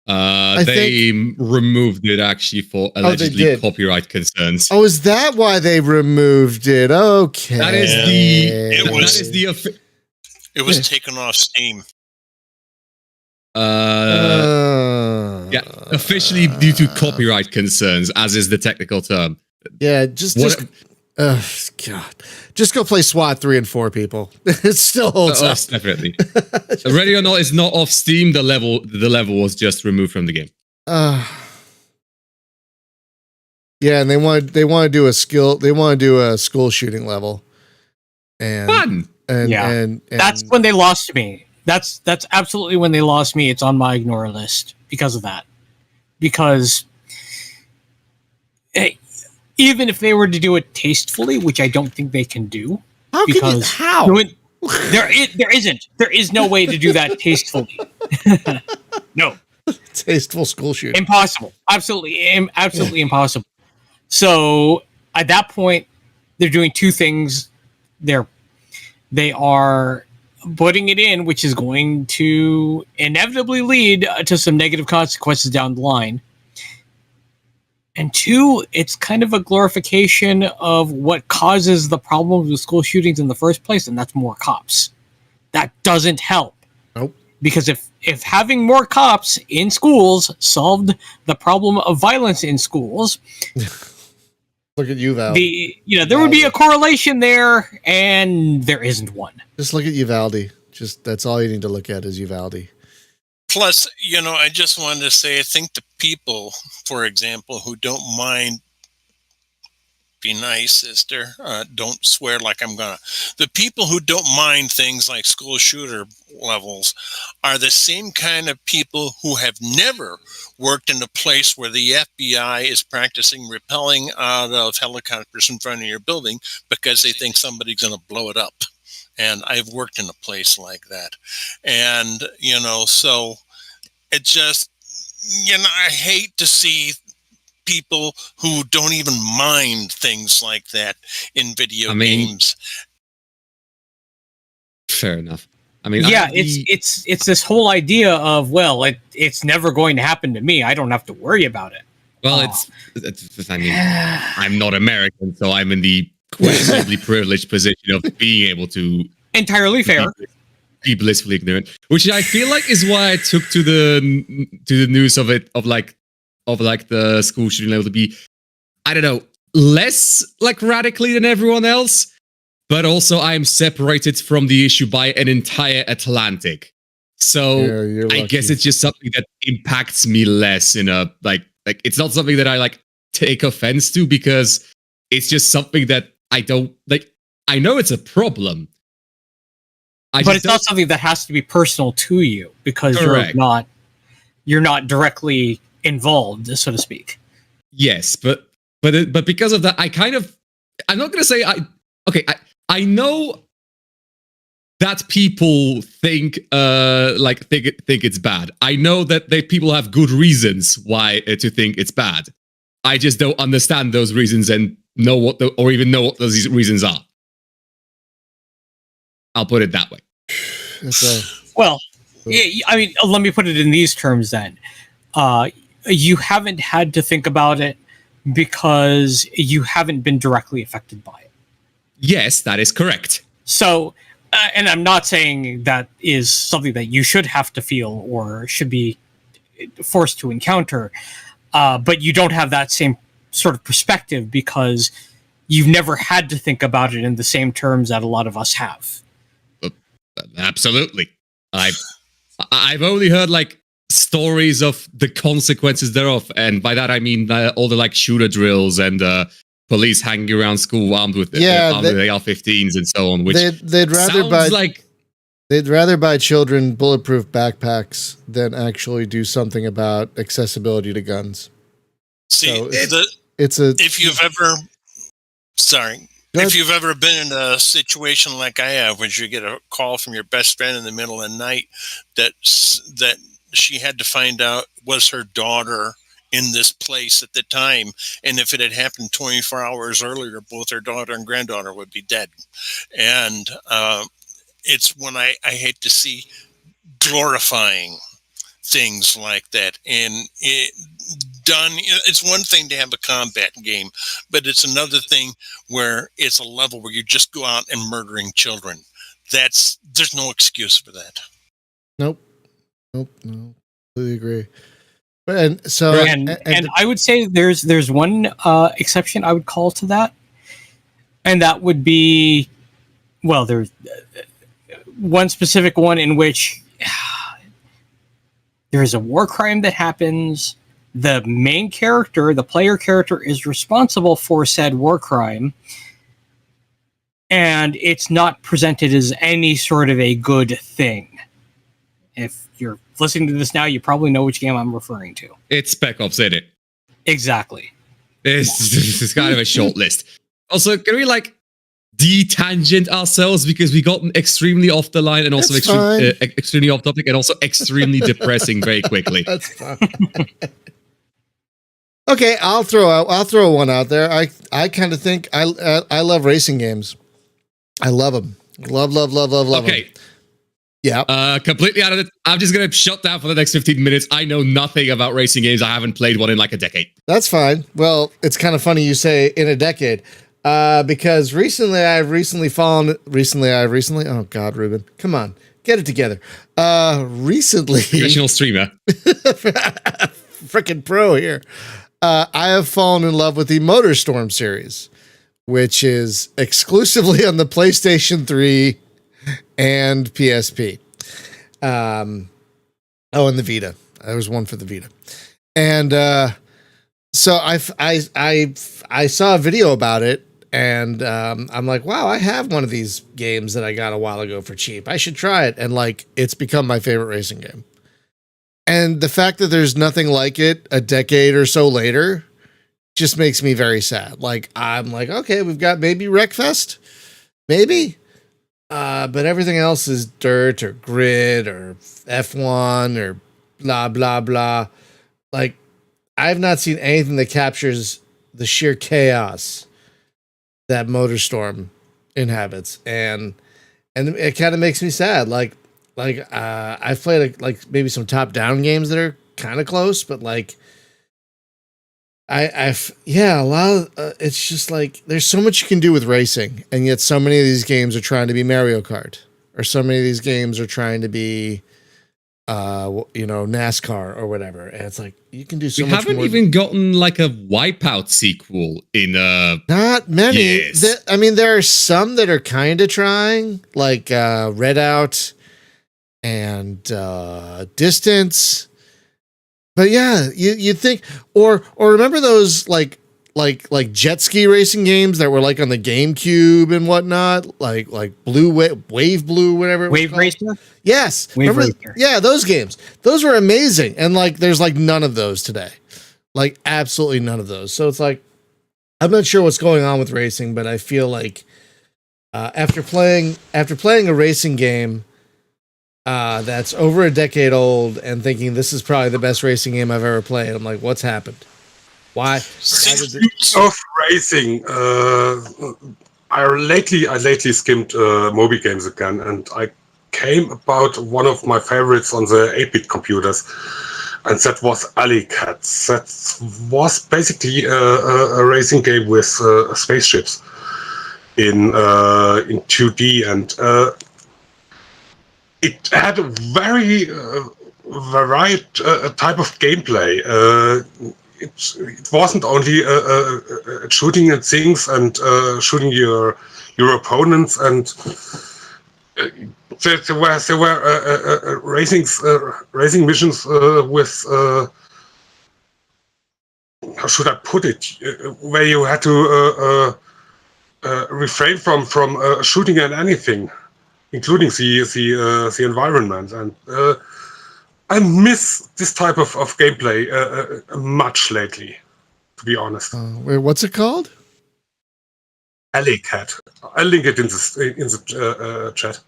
They removed it actually for allegedly copyright concerns. Oh, is that why they removed it? Okay, that is it was taken off Steam. Yeah, officially due to copyright concerns, as is the technical term. Yeah, just go play SWAT 3 and 4, people. It still holds up. Definitely. Ready or Not is not off Steam. The level was just removed from the game. Yeah, and they want to do a school shooting level. And fun. And that's when they lost me. That's absolutely when they lost me. It's on my ignore list because of that. Because even if they were to do it tastefully, which I don't think they can do, there is no way to do that tastefully. No, tasteful school shooting, impossible, absolutely impossible. So at that point, they're doing two things. They are putting it in, which is going to inevitably lead to some negative consequences down the line. And two, it's kind of a glorification of what causes the problems with school shootings in the first place, and that's more cops. That doesn't help. Nope. Because if having more cops in schools solved the problem of violence in schools, look at Uvalde. There would be a correlation there, and there isn't one. Just look at Uvalde. That's all you need to look at is Uvalde. Plus, I just wanted to say, I think the people, for example, who don't mind, be nice, sister, don't swear like I'm gonna. The people who don't mind things like school shooter levels are the same kind of people who have never worked in a place where the FBI is practicing rappelling out of helicopters in front of your building because they think somebody's going to blow it up. And I've worked in a place like that. And, so it just, I hate to see people who don't even mind things like that in video games. Fair enough. It's this whole idea of, it's never going to happen to me. I don't have to worry about it. Well, I'm not American, so I'm in the questionably privileged position of being able to entirely fair be blissfully ignorant, which I feel like is why I took to the news of the school shooting level to be, I don't know, less like radically than everyone else, but also I'm separated from the issue by an entire Atlantic. So I guess it's just something that impacts me less in a like it's not something that I like take offense to, because it's just something that I don't like. I know it's a problem, but it's not something that has to be personal to you because you're not directly involved, so to speak. Yes, but because of that, I'm not going to say I know that people think think it's bad. I know that people have good reasons why to think it's bad. I just don't understand those reasons and know even know what those reasons are. I'll put it that way. Well, yeah, let me put it in these terms then. You haven't had to think about it because you haven't been directly affected by it. Yes, that is correct. So, and I'm not saying that is something that you should have to feel or should be forced to encounter, but you don't have that same sort of perspective because you've never had to think about it in the same terms that a lot of us have. Absolutely. I've only heard stories of the consequences thereof, and by that I mean all the shooter drills and police hanging around school armed with AR-15s and so on. Which they'd rather buy children bulletproof backpacks than actually do something about accessibility to guns. See, If you've ever, if you've ever been in a situation like I have, when you get a call from your best friend in the middle of the night that she had to find out was her daughter in this place at the time, and if it had happened 24 hours earlier, both her daughter and granddaughter would be dead. And it's when I hate to see glorifying things like that. And it's one thing to have a combat game, but it's another thing where it's a level where you just go out and murdering children. There's no excuse for that. Nope. Completely agree. And so, and I would say there's one exception I would call to that, and that would be, well, there's one specific one in which there is a war crime that happens. The main character, the player character, is responsible for said war crime, and it's not presented as any sort of a good thing. If you're listening to this now, you probably know which game I'm referring to. It's Spec Ops, isn't it? Exactly. This is kind of a short list. Also, can we detangent ourselves because we got extremely off the line and also extremely off topic and also extremely depressing very quickly. That's fine. Okay, I'll throw one out there. I kind of think I love racing games. I love them. Love them. Okay. Yeah. Completely out of it. I'm just going to shut down for the next 15 minutes. I know nothing about racing games. I haven't played one in like a decade. That's fine. Well, it's kind of funny you say in a decade. Because recently, oh God, Ruben, come on, get it together. Recently, professional streamer, freaking pro here. I have fallen in love with the MotorStorm series, which is exclusively on the PlayStation 3 and PSP. And the Vita. There was one for the Vita, and so I saw a video about it. And I'm like, wow, I have one of these games that I got a while ago for cheap. I should try it. And it's become my favorite racing game. And the fact that there's nothing like it a decade or so later just makes me very sad. I'm like, okay, we've got maybe Wreckfest, maybe. But everything else is dirt or grid or F1 or blah, blah, blah. I have not seen anything that captures the sheer chaos that MotorStorm inhabits, and it kind of makes me sad. I've played maybe some top-down games that are kind of close, but a lot of it's just there's so much you can do with racing, and yet so many of these games are trying to be Mario Kart, or so many of these games are trying to be NASCAR or whatever. And it's you can do so much more. We haven't even gotten a Wipeout sequel in not many. Years. There are some that are kind of trying, Redout and Distance. But yeah, you'd think, or remember those like jet ski racing games that were on the GameCube and whatnot, like Wave Blue, whatever it was Wave called. Racer? Yes. Racer. Yeah, those games. Those were amazing. And there's none of those today. Absolutely none of those. So it's I'm not sure what's going on with racing, but I feel after playing a racing game that's over a decade old and thinking this is probably the best racing game I've ever played, I'm like, what's happened? Why of racing, I lately skimmed Moby games again, and I came about one of my favorites on the 8-bit computers, and that was Alley Cats. That was basically a racing game with spaceships in 2D, and it had a very varied type of gameplay. It wasn't only shooting at things and shooting your opponents, and there were racing missions with how should I put it, where you had to refrain from shooting at anything, including the environment, and I miss this type of gameplay much lately. to be honest. Wait, what's it called? Alley Cat. I'll link it in the chat.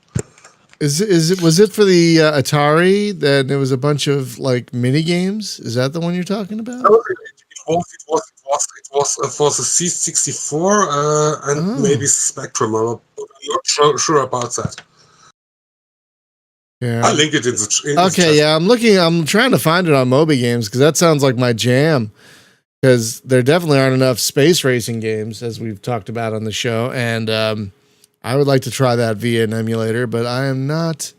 Was it for the Atari? Then there was a bunch of like mini games. Is that the one you're talking about? No, it was for the C64 and maybe Spectrum. I'm not sure about that. Yeah, I'll link it in the okay, chat. yeah, I'm trying to find it on Moby Games because that sounds like my jam. Because there definitely aren't enough space racing games, as we've talked about on the show, and I would like to try that via an emulator, but I am not.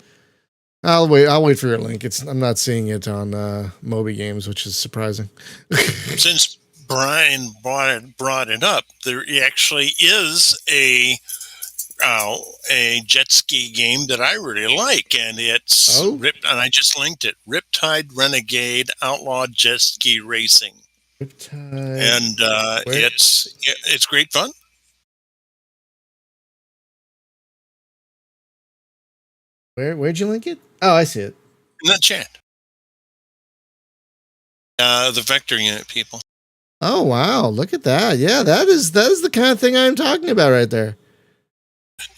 I'll wait for your link. I'm not seeing it on Moby Games, which is surprising. Since Brian brought it up, there actually is a jet ski game that I really like, and it's and I just linked it. Riptide Renegade Outlaw Jet Ski Racing. Riptide. And it's great fun. Where'd you link it? Oh, I see it in the chat. The vector unit people. Oh wow! Look at that. Yeah, that is the kind of thing I'm talking about right there.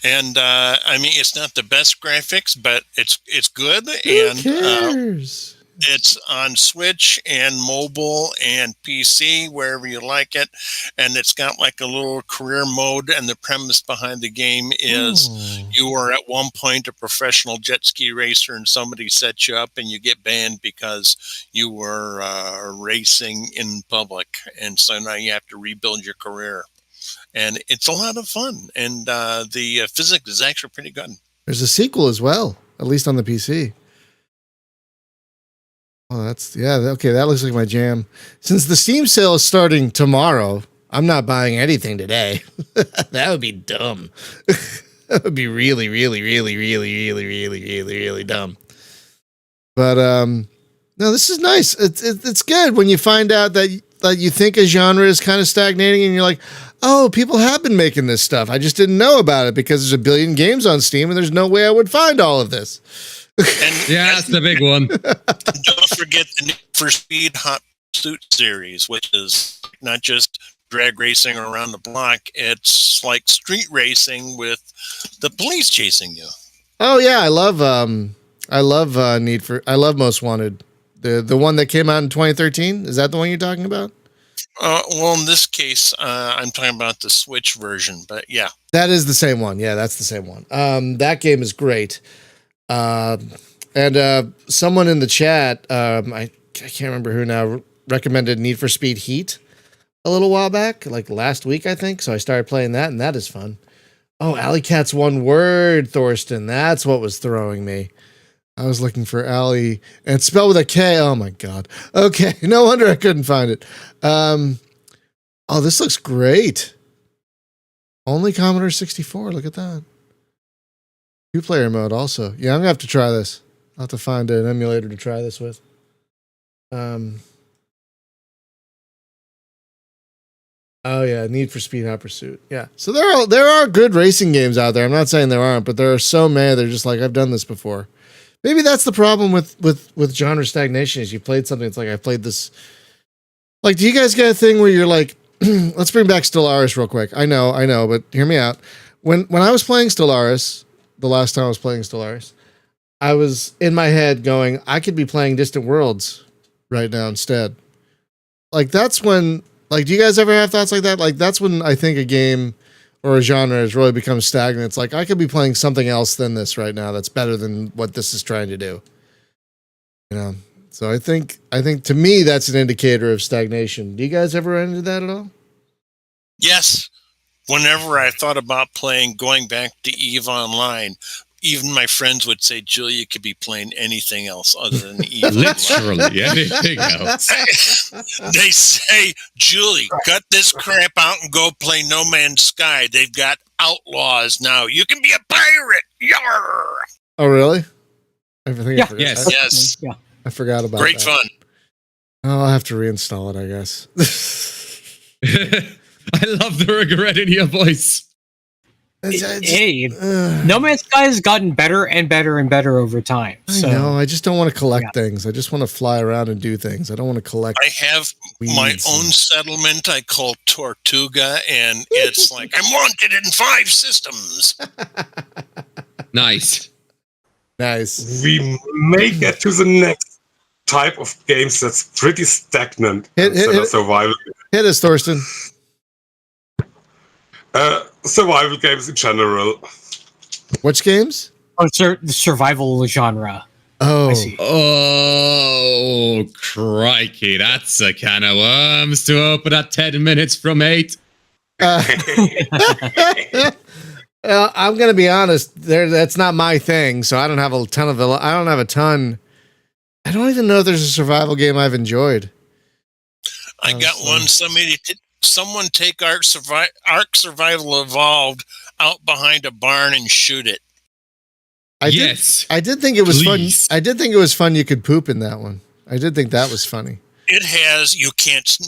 And I mean, it's not the best graphics, but it's good. Who cares? It's on Switch and mobile and PC, wherever you like it. And it's got like a little career mode. And the premise behind the game is you are at one point a professional jet ski racer and somebody sets you up and you get banned because you were racing in public. And so now you have to rebuild your career. And it's a lot of fun. And the physics is actually pretty good. There's a sequel as well, at least on the PC. Oh, okay. That looks like my jam. Since the Steam sale is starting tomorrow, I'm not buying anything today. That would be dumb. That would be really, really, really, really, really, really, really, really dumb. But no, this is nice. It's good when you find out that you think a genre is kind of stagnating, and you're like, oh, people have been making this stuff. I just didn't know about it because there's a billion games on Steam, and there's no way I would find all of this. And yeah, that's the big one. Don't forget the Need for Speed Hot Pursuit series, which is not just drag racing around the block. It's like street racing with the police chasing you. Oh yeah, I love Most Wanted. The one that came out in 2013. Is that the one you're talking about? Well, in this case, I'm talking about the Switch version, but yeah. That is the same one. Yeah, that's the same one. That game is great. And someone in the chat, I can't remember who now, recommended Need for Speed Heat a little while back, like last week, I think. So I started playing that, and that is fun. Oh, Alley Cat's one word, Thorsten. That's what was throwing me. I was looking for Alley, and it's spelled with a K. Oh my God. Okay, no wonder I couldn't find it. Oh, this looks great. Only Commodore 64. Look at that. 2-player mode also. Yeah, I'm gonna have to try this. I'll have to find an emulator to try this with. Oh yeah, Need for Speed Hot Pursuit. Yeah. So there are good racing games out there. I'm not saying there aren't, but there are so many. They're just like, I've done this before. Maybe that's the problem with genre stagnation is you played something. It's like I played this. Like, do you guys get a thing where you're like, let's bring back Stellaris real quick. I know, but hear me out. When I was playing Stellaris, the last time I was playing Stellaris, I was in my head going, I could be playing Distant Worlds right now instead. Like that's when, like, do you guys ever have thoughts like that? Like that's when I think a game or a genre has really become stagnant. It's like, I could be playing something else than this right now that's better than what this is trying to do. You know? So I think to me, that's an indicator of stagnation. Do you guys ever run into that at all? Yes. Whenever I thought about going back to EVE Online, even my friends would say, Julie, you could be playing anything else other than EVE. Literally anything else. They say, Julie, cut this crap out and go play No Man's Sky. They've got Outlaws now. You can be a pirate. Yarr! Oh, really? I forgot. Yes. Yeah. I forgot about Great that. fun. Oh, I'll have to reinstall it, I guess. I love the regret in your voice. Hey, No Man's Sky has gotten better and better and better over time. So. I know. I just don't want to collect things. I just want to fly around and do things. I don't want to collect. I have my own settlement I call Tortuga, and it's like, I'm wanted in 5 systems. Nice. We may get to the next type of games that's pretty stagnant instead of survival. Hit us, Thorsten. Survival games in general. Which games? Oh, the survival genre. Oh, I see. Oh, crikey. That's a can of worms to open at 10 minutes from 8. I'm going to be honest. That's not my thing, so I don't have a ton. I don't even know if there's a survival game I've enjoyed. I got one. Someone take Ark Survival Evolved out behind a barn and shoot it. I did think it was fun. I did think it was fun. You could poop in that one. I did think that was funny. It has, you can't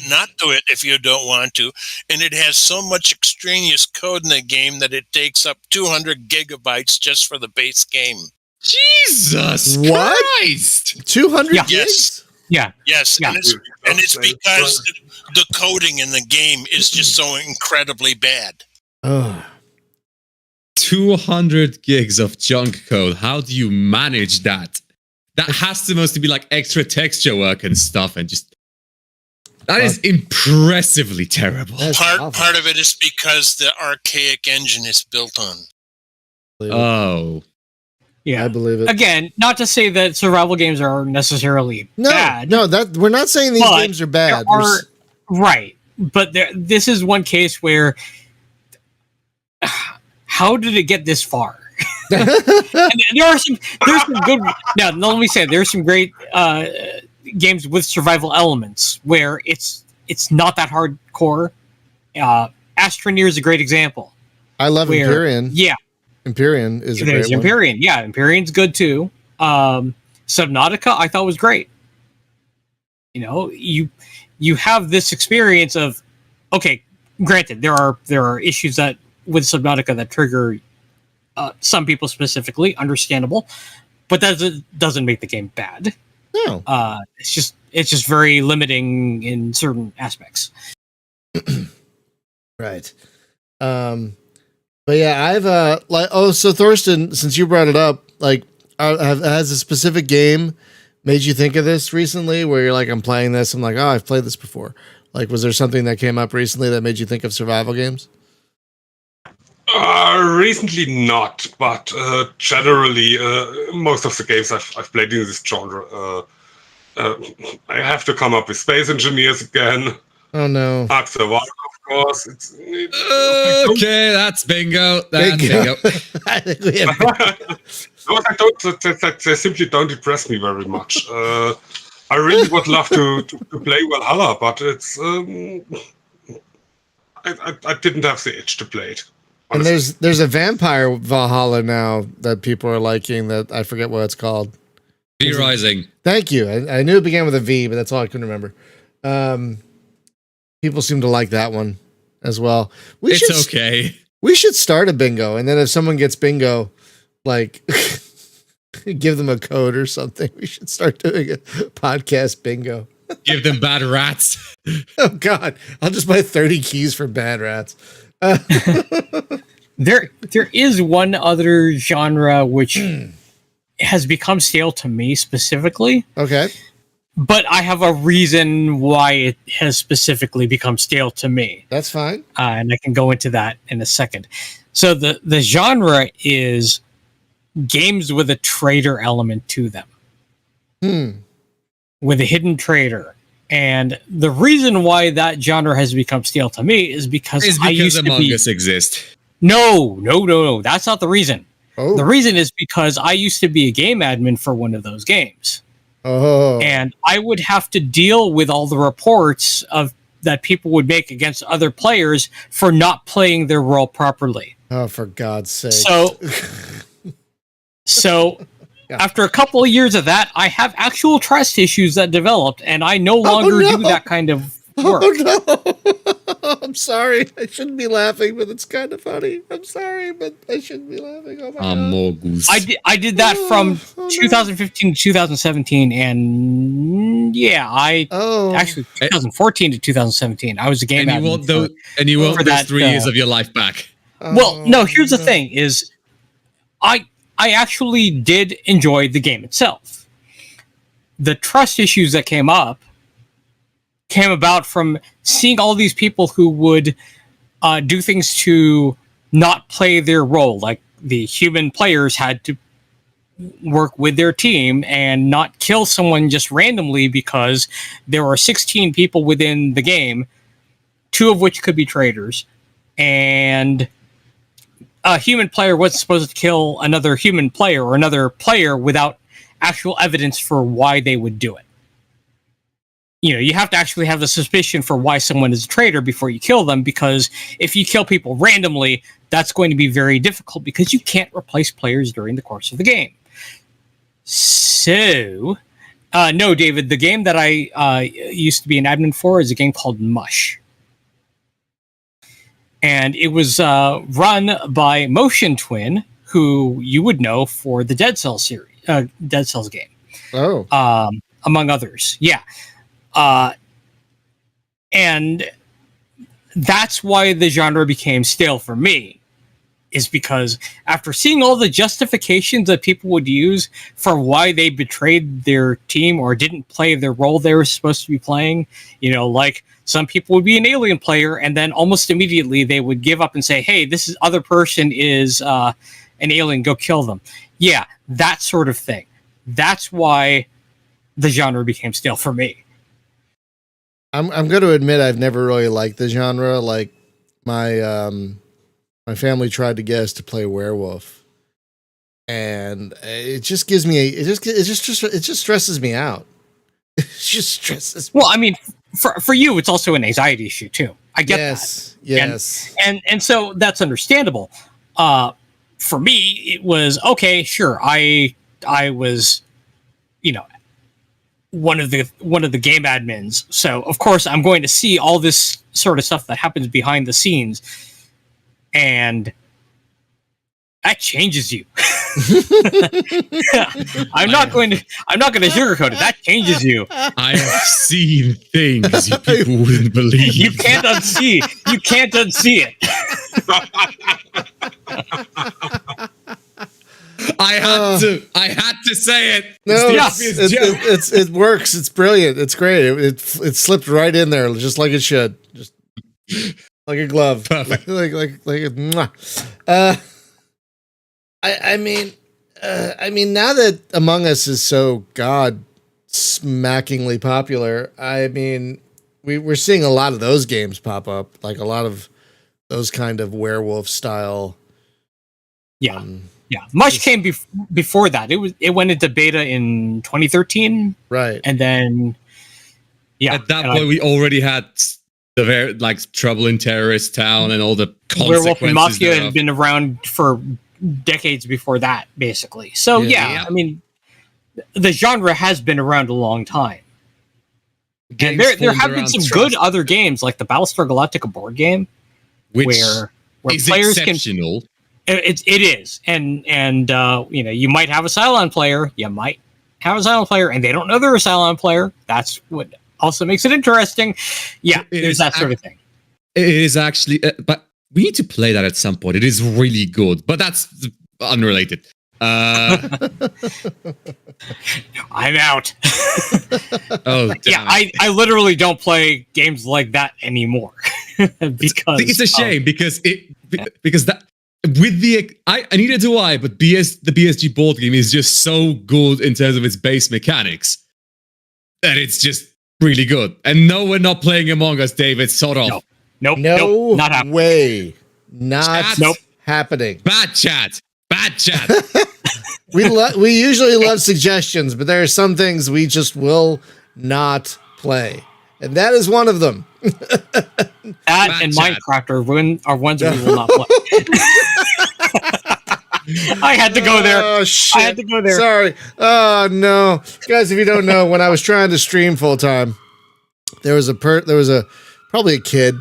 not do it if you don't want to, and it has so much extraneous code in the game that it takes up 200 gigabytes just for the base game. Jesus Christ! 200 Yes. gigs? Yeah. Yes, and it's because the coding in the game is just so incredibly bad. 200 gigs of junk code. How do you manage that? That has to mostly be like extra texture work and stuff, and just that is impressively terrible. Part of it is because the archaic engine is built on. Oh. Yeah, I believe it. Again, not to say that survival games are necessarily bad. No, that we're not saying these games are bad. Right, but this is one case where how did it get this far? And there's some good. Now, let me say, there's some great games with survival elements where it's not that hardcore. Astroneer is a great example. I love Empyrean. Yeah. Empyrean is a great one. Empyrean. Yeah, Empyrean's good too. Subnautica I thought was great. You know, you have this experience of, okay, granted there are issues that with Subnautica that trigger some people specifically, understandable, but that doesn't make the game bad. No. It's just very limiting in certain aspects. Right. But yeah, I've so Thorsten, since you brought it up, like, has a specific game made you think of this recently where you're like, I'm playing this, I'm like, oh, I've played this before. Like, was there something that came up recently that made you think of survival games? Recently not, but generally, most of the games I've played in this genre, I have to come up with Space Engineers again. Oh no. Ark Survival, of course. Okay, that's bingo. Bingo. I think we have. They simply don't impress me very much. I really would love to play Valhalla, but it's I didn't have the itch to play it. Honestly. And there's a vampire Valhalla now that people are liking that I forget what it's called. V Rising. Thank you. I knew it began with a V, but that's all I couldn't remember. People seem to like that one as well. It's okay. We should start a bingo, and then if someone gets bingo, like give them a code or something. We should start doing a podcast bingo. Give them bad rats. Oh God, I'll just buy 30 keys for bad rats. There is one other genre which has become stale to me specifically. Okay. But I have a reason why it has specifically become stale to me. That's fine. And I can go into that in a second. So the genre is games with a trader element to them. With a hidden trader. And the reason why that genre has become stale to me is because I used to be... Among Us exist. No. That's not the reason. Oh. The reason is because I used to be a game admin for one of those games. Oh. And I would have to deal with all the reports that people would make against other players for not playing their role properly. Oh, for God's sake. So yeah. After a couple of years of that, I have actual trust issues that developed, and I no longer do that kind of work. no! I'm sorry. I shouldn't be laughing, but it's kind of funny. I'm sorry, but I shouldn't be laughing. Oh my god! I did that from 2015 to 2017, and actually 2014 to 2017. I was a game and you want those 3 years of your life back. Well, no. Here's the thing: is I actually did enjoy the game itself. The trust issues that came about from seeing all these people who would do things to not play their role. Like the human players had to work with their team and not kill someone just randomly because there are 16 people within the game, 2 of which could be traitors, and a human player wasn't supposed to kill another human player or another player without actual evidence for why they would do it. You know, you have to actually have the suspicion for why someone is a traitor before you kill them, because if you kill people randomly, that's going to be very difficult because you can't replace players during the course of the game. So, no, David, the game that I used to be an admin for is a game called Mush. And it was run by Motion Twin, who you would know for the Dead Cells series, Dead Cells game. Oh. Among others. Yeah. And that's why the genre became stale for me, is because after seeing all the justifications that people would use for why they betrayed their team or didn't play the role they were supposed to be playing, you know, like some people would be an alien player and then almost immediately they would give up and say, hey, this other person is an alien, go kill them. Yeah, that sort of thing. That's why the genre became stale for me. I'm going to admit I've never really liked the genre. Like my family tried to get us to play werewolf, and it just gives me it just stresses me out. It just stresses me. Well, I mean, for you, it's also an anxiety issue too. I get that. Yes. And so that's understandable. For me, it was okay. Sure, I was, you know, one of the game admins. So of course I'm going to see all this sort of stuff that happens behind the scenes, and that changes you. I'm not going to sugarcoat it. That changes you. I have seen things you people wouldn't believe. You can't unsee. You can't unsee it. I had to say it. No, it works. It's brilliant. It's great. It slipped right in there, just like it should. Just like a glove. Perfect. like a mwah. I mean, now that Among Us is so smackingly popular, I mean, we're seeing a lot of those games pop up, like a lot of those kind of werewolf style. Yeah. Yeah, Mush came before that. It went into beta in 2013, right? And then, at that point, we already had the Trouble in Terrorist Town and all the consequences. Werewolf and Mafia had been around for decades before that, basically. So yeah, I mean, the genre has been around a long time. And there have been some good other games, like the Battlestar Galactica board game, where is players exceptional. It is, and you know, you might have a Cylon player, and they don't know they're a Cylon player. That's what also makes it interesting. Yeah, there's that sort of thing. It is actually, but we need to play that at some point. It is really good, but that's unrelated. I'm out. Oh, yeah, I literally don't play games like that anymore because it's a shame because that. With I neither do I, but the BSG board game is just so good in terms of its base mechanics that it's just really good. And no, we're not playing Among Us, David. Sort of. Nope. No not happening. way. Not happening. Bad chat. We usually love suggestions, but there are some things we just will not play. And that is one of them. That and Minecraft are ones we will not play. I had to go there. Oh, shit. I had to go there. Sorry. Oh, no. Guys, if you don't know, when I was trying to stream full time, there was probably a kid,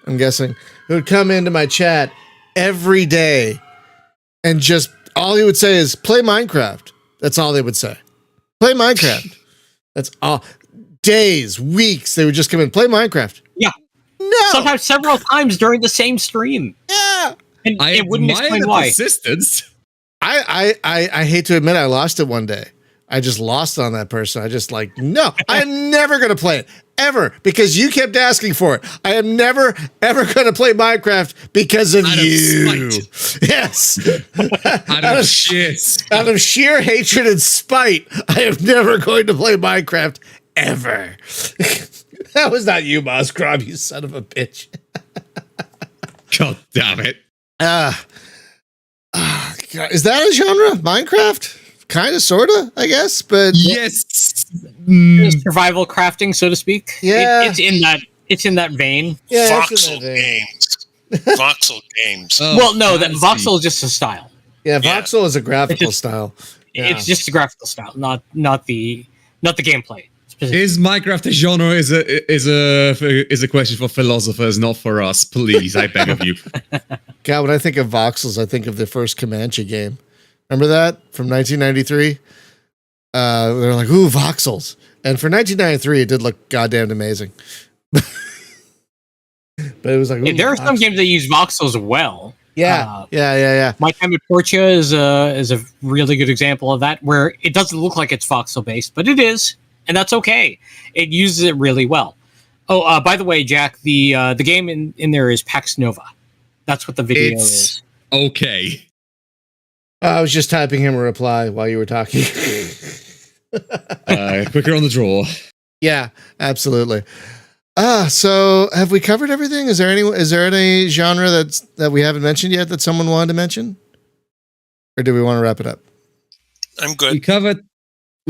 I'm guessing, who would come into my chat every day and just all he would say is play Minecraft. That's all they would say. Play Minecraft. That's all. Days, weeks, they would just come in, play Minecraft. Yeah. No. Sometimes several times during the same stream. Yeah. And it wouldn't explain why. Persistence. I hate to admit I lost it one day. I just lost on that person. I just no, I'm never going to play it. Ever. Because you kept asking for it. I am never, ever going to play Minecraft because of you. Yes. Out of sheer hatred and spite, I am never going to play Minecraft ever. That was not you, Moscrob, you son of a bitch. God damn it. Is that a genre? Minecraft? Kind of, sort of, I guess, but yes, survival crafting, so to speak. Yeah, it's in that vein. Yeah, voxel games. Voxel games. Oh, well, no, that voxel is just a style. Yeah, voxel is a graphical style. Yeah. It's just a graphical style, not the gameplay. Is Minecraft a genre? Is a question for philosophers, not for us. Please, I beg of you. God, when I think of voxels, I think of the first Comanche game. Remember that from 1993? They're like, ooh, voxels. And for 1993, it did look goddamn amazing. But it was like, there are some games that use voxels well. Yeah. My Time at Portia is a really good example of that, where it doesn't look like it's voxel based, but it is, and that's okay. It uses it really well. Oh, by the way, Jack, the game in there is Pax Nova. That's what the video is. Okay. I was just typing him a reply while you were talking. Quicker on the draw. Yeah, absolutely. So have we covered everything? Is there any genre that we haven't mentioned yet that someone wanted to mention? Or do we want to wrap it up? I'm good. We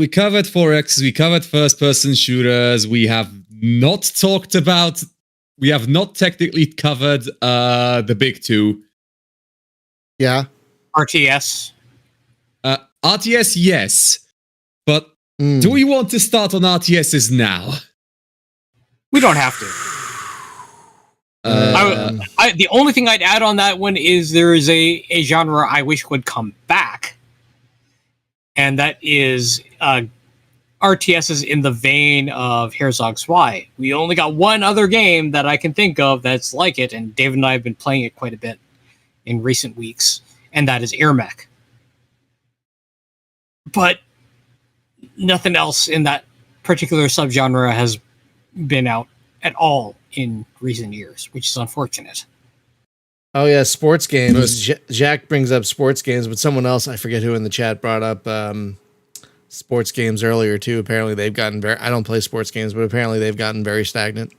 covered 4Xs, we covered first-person shooters, we have not technically covered the big two. Yeah. RTS. RTS, yes. But do we want to start on RTSs now? We don't have to. The only thing I'd add on that one is there is a genre I wish would come back. And that is RTSs in the vein of Herzog Zwei. We only got one other game that I can think of that's like it, and David and I have been playing it quite a bit in recent weeks, and that is Airmech. But nothing else in that particular subgenre has been out at all in recent years, which is unfortunate. Oh yeah, sports games. Jack brings up sports games, but someone else, I forget who in the chat, brought up sports games earlier too. Apparently they've gotten I don't play sports games, but apparently they've gotten very stagnant.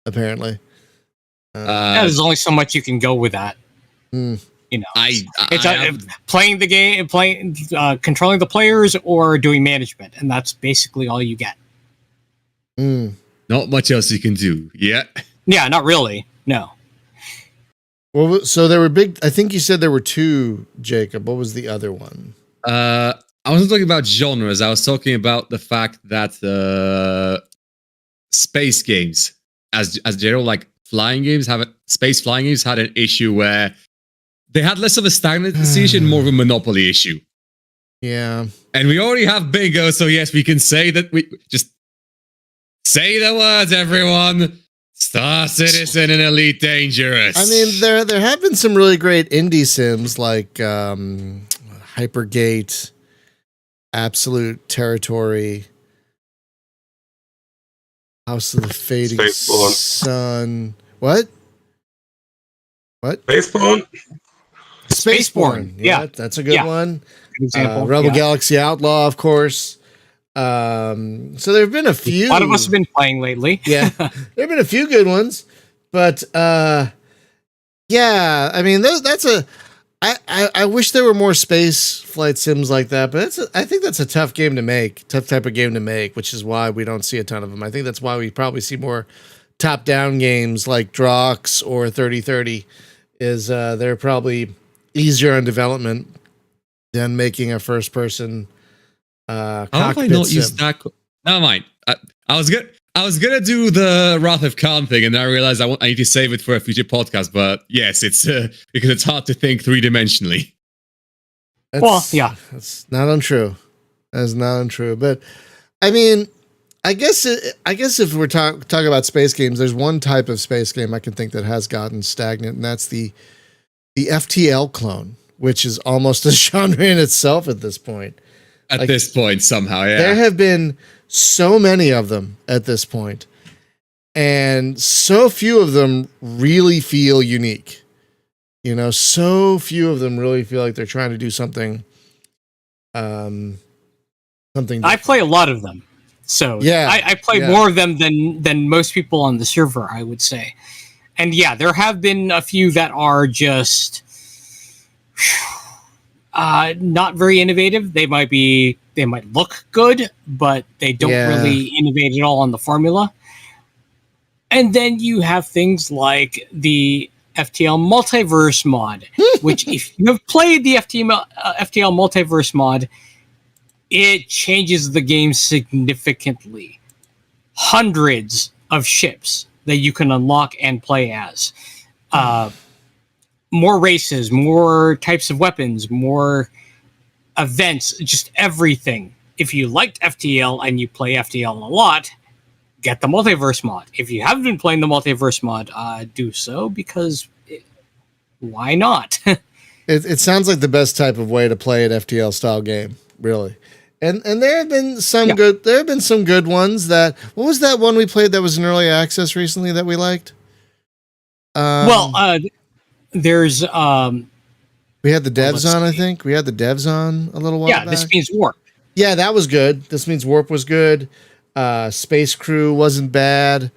Apparently. There's only so much you can go with that. You know, playing the game, controlling the players, or doing management, and that's basically all you get. Not much else you can do. Yeah. Yeah, not really. No. Well, so there were big. I think you said there were two, Jacob. What was the other one? I wasn't talking about genres. I was talking about the fact that space games, as general, like flying games, space flying games had an issue where they had less of a stagnant decision, more of a monopoly issue. Yeah. And we already have bingo, so yes, we can say that we just say the words, everyone. Star Citizen and Elite Dangerous. I mean, there have been some really great indie sims like Hypergate, Absolute Territory, House of the Fading Sun. What? Spaceborne? Spaceborne. Yeah, that's a good one. Good example. Rebel Galaxy Outlaw, of course. So there have been a few. A lot of us have been playing lately. Yeah, there have been a few good ones, but yeah, I mean, I wish there were more space flight sims like that, but I think that's a tough game to make, tough type of game to make, which is why we don't see a ton of them. I think that's why we probably see more top-down games like Drox or 3030. They're probably easier on development than making a first-person. How have I not used that? Never mind. I was good. I was gonna do the Wrath of Khan thing, and then I realized I need to save it for a future podcast. But yes, it's because it's hard to think 3-dimensionally. That's not untrue. That's not untrue. But I mean, I guess if we're talking about space games, there's one type of space game I can think that has gotten stagnant, and that's the FTL clone, which is almost a genre in itself at this point. At this point, somehow, yeah. There have been so many of them at this point, and so few of them really feel unique. You know, so few of them really feel like they're trying to do something. Something. I play a lot of them, so yeah, I play more of them than most people on the server, I would say. And yeah, there have been a few that are just not very innovative. They might look good, but they don't really innovate at all on the formula. And then you have things like the Ftl Multiverse Mod, which if you have played the Ftl Multiverse Mod, it changes the game significantly. Hundreds of ships that you can unlock and play as. More races, more types of weapons, more events, just everything. If you liked FTL and you play FTL a lot, get the Multiverse Mod. If you haven't been playing the Multiverse Mod, do so, because why not? It sounds like the best type of way to play an FTL style game, really. And there have been some good. There have been some good ones. What was that one we played that was in early access recently that we liked? There's we had the devs on. I think we had the devs on a little while back. This means Warp. Yeah, that was good. This means Warp was good. Space Crew wasn't bad.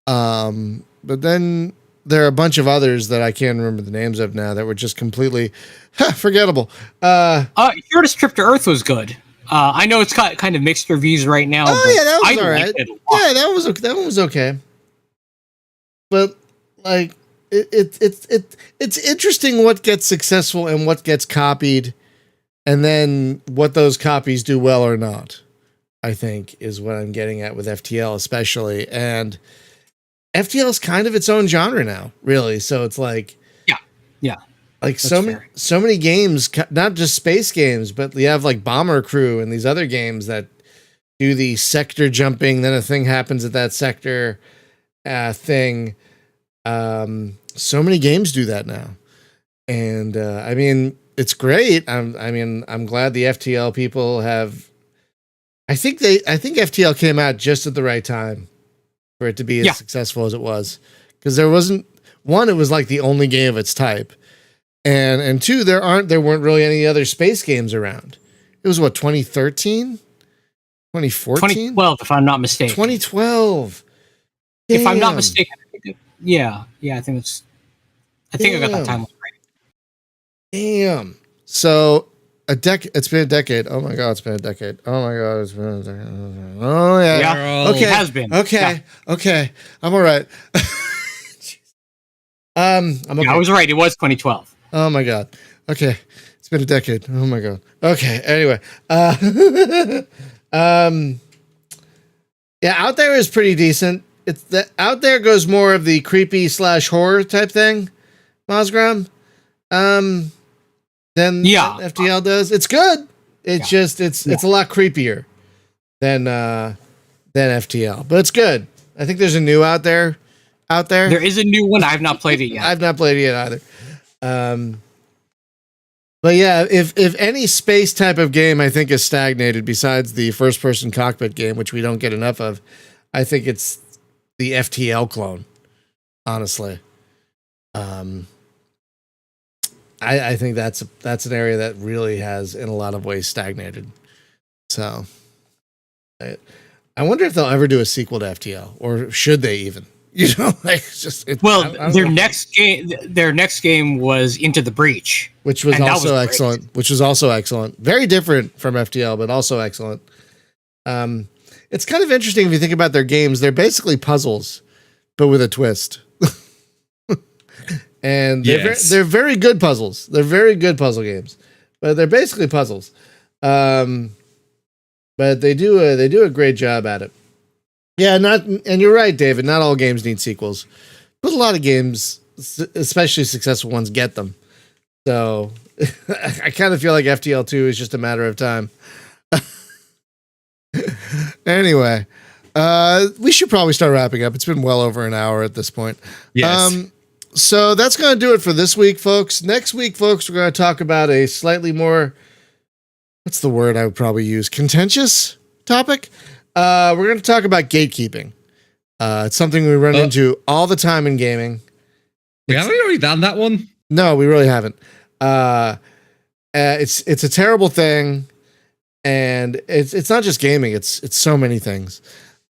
But then there are a bunch of others that I can't remember the names of now that were just completely forgettable. Shortest Trip to Earth was good. I know it's got kind of mixed reviews right now. Oh yeah, that was all right. Yeah, that one was okay. But like, it's interesting what gets successful and what gets copied, and then what those copies do well or not. I think is what I'm getting at with FTL, especially, and FTL is kind of its own genre now, really. So it's like, yeah. Like so many games, not just space games, but you have like Bomber Crew and these other games that do the sector jumping. Then a thing happens at that sector thing. So many games do that now, and I mean it's great. I'm glad the FTL people have. I think FTL came out just at the right time for it to be as successful as it was, because there wasn't one. It was like the only game of its type. And two, there weren't really any other space games around. It was 2013, 2014, 2012, if I'm not mistaken. 2012. If I'm not mistaken, I think I got that time right. Damn. So it's been a decade. Oh my god, it's been a decade. Oh my god, it's been a decade. Oh yeah. Okay. It has been. Okay. Yeah. Okay. I'm all right. I'm okay. I was right. It was 2012. Oh my god. Okay. It's been a decade. Oh my god. Okay. Anyway. Yeah, Out There is pretty decent. Out There goes more of the creepy / horror type thing, Mosgram. Than FTL does. It's good. It's just it's a lot creepier than FTL, but it's good. I think there's a new Out There. There is a new one. I've not played it yet. I've not played it yet either. But yeah, if any space type of game I think is stagnated besides the first person cockpit game, which we don't get enough of, I think it's the FTL clone, honestly. I think that's an area that really has in a lot of ways stagnated. So I wonder if they'll ever do a sequel to FTL, or should they even? You know, like their next game was Into the Breach, which was also excellent. Which was also excellent. Very different from FTL, but also excellent. It's kind of interesting if you think about their games. They're basically puzzles, but with a twist. And they're very good puzzles. They're very good puzzle games, but they're basically puzzles. But they do a great job at it. Yeah, and you're right, David. Not all games need sequels, but a lot of games, especially successful ones, get them. So I kind of feel like FTL 2 is just a matter of time. Anyway, we should probably start wrapping up. It's been well over an hour at this point. Yes. So that's going to do it for this week, folks. Next week, folks, we're going to talk about a slightly more, what's the word I would probably use? Contentious topic. We're going to talk about gatekeeping. It's something we run into all the time in gaming. Haven't we already done that one? No, we really haven't. It's a terrible thing, and it's not just gaming. It's so many things.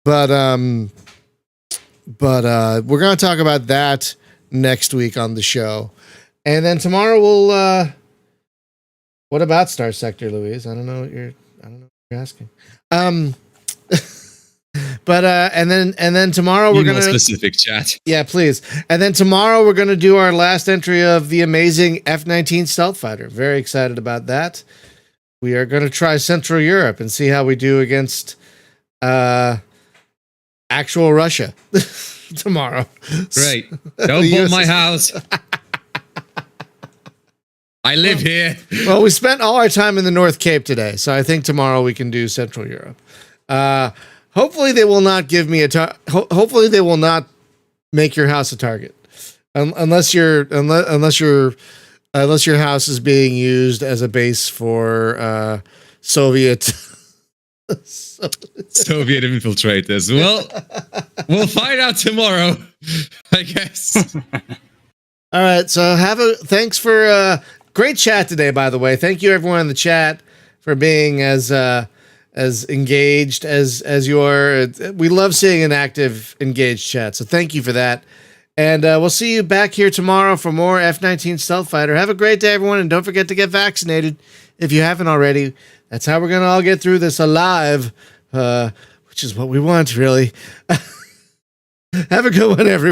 But we're going to talk about that next week on the show, and then tomorrow we'll. What about Star Sector, Louise? I don't know what you're asking. But and then tomorrow we're gonna specific chat. Yeah, please. And then tomorrow we're gonna do our last entry of the amazing F-19 stealth fighter. Very excited about that. We are gonna try Central Europe and see how we do against actual Russia tomorrow. Great. Don't bomb my house. I live here. Well, we spent all our time in the North Cape today, so I think tomorrow we can do Central Europe. Hopefully they will not give me hopefully they will not make your house a target, unless your house is being used as a base for Soviet infiltrators. Well, we'll find out tomorrow, I guess. All right. So thanks for great chat today. By the way, thank you everyone in the chat for being as engaged as you are. We love seeing an active, engaged chat. So thank you for that. And we'll see you back here tomorrow for more F-19 Stealth Fighter. Have a great day, everyone. And don't forget to get vaccinated if you haven't already. That's how we're going to all get through this alive, which is what we want, really. Have a good one, everyone.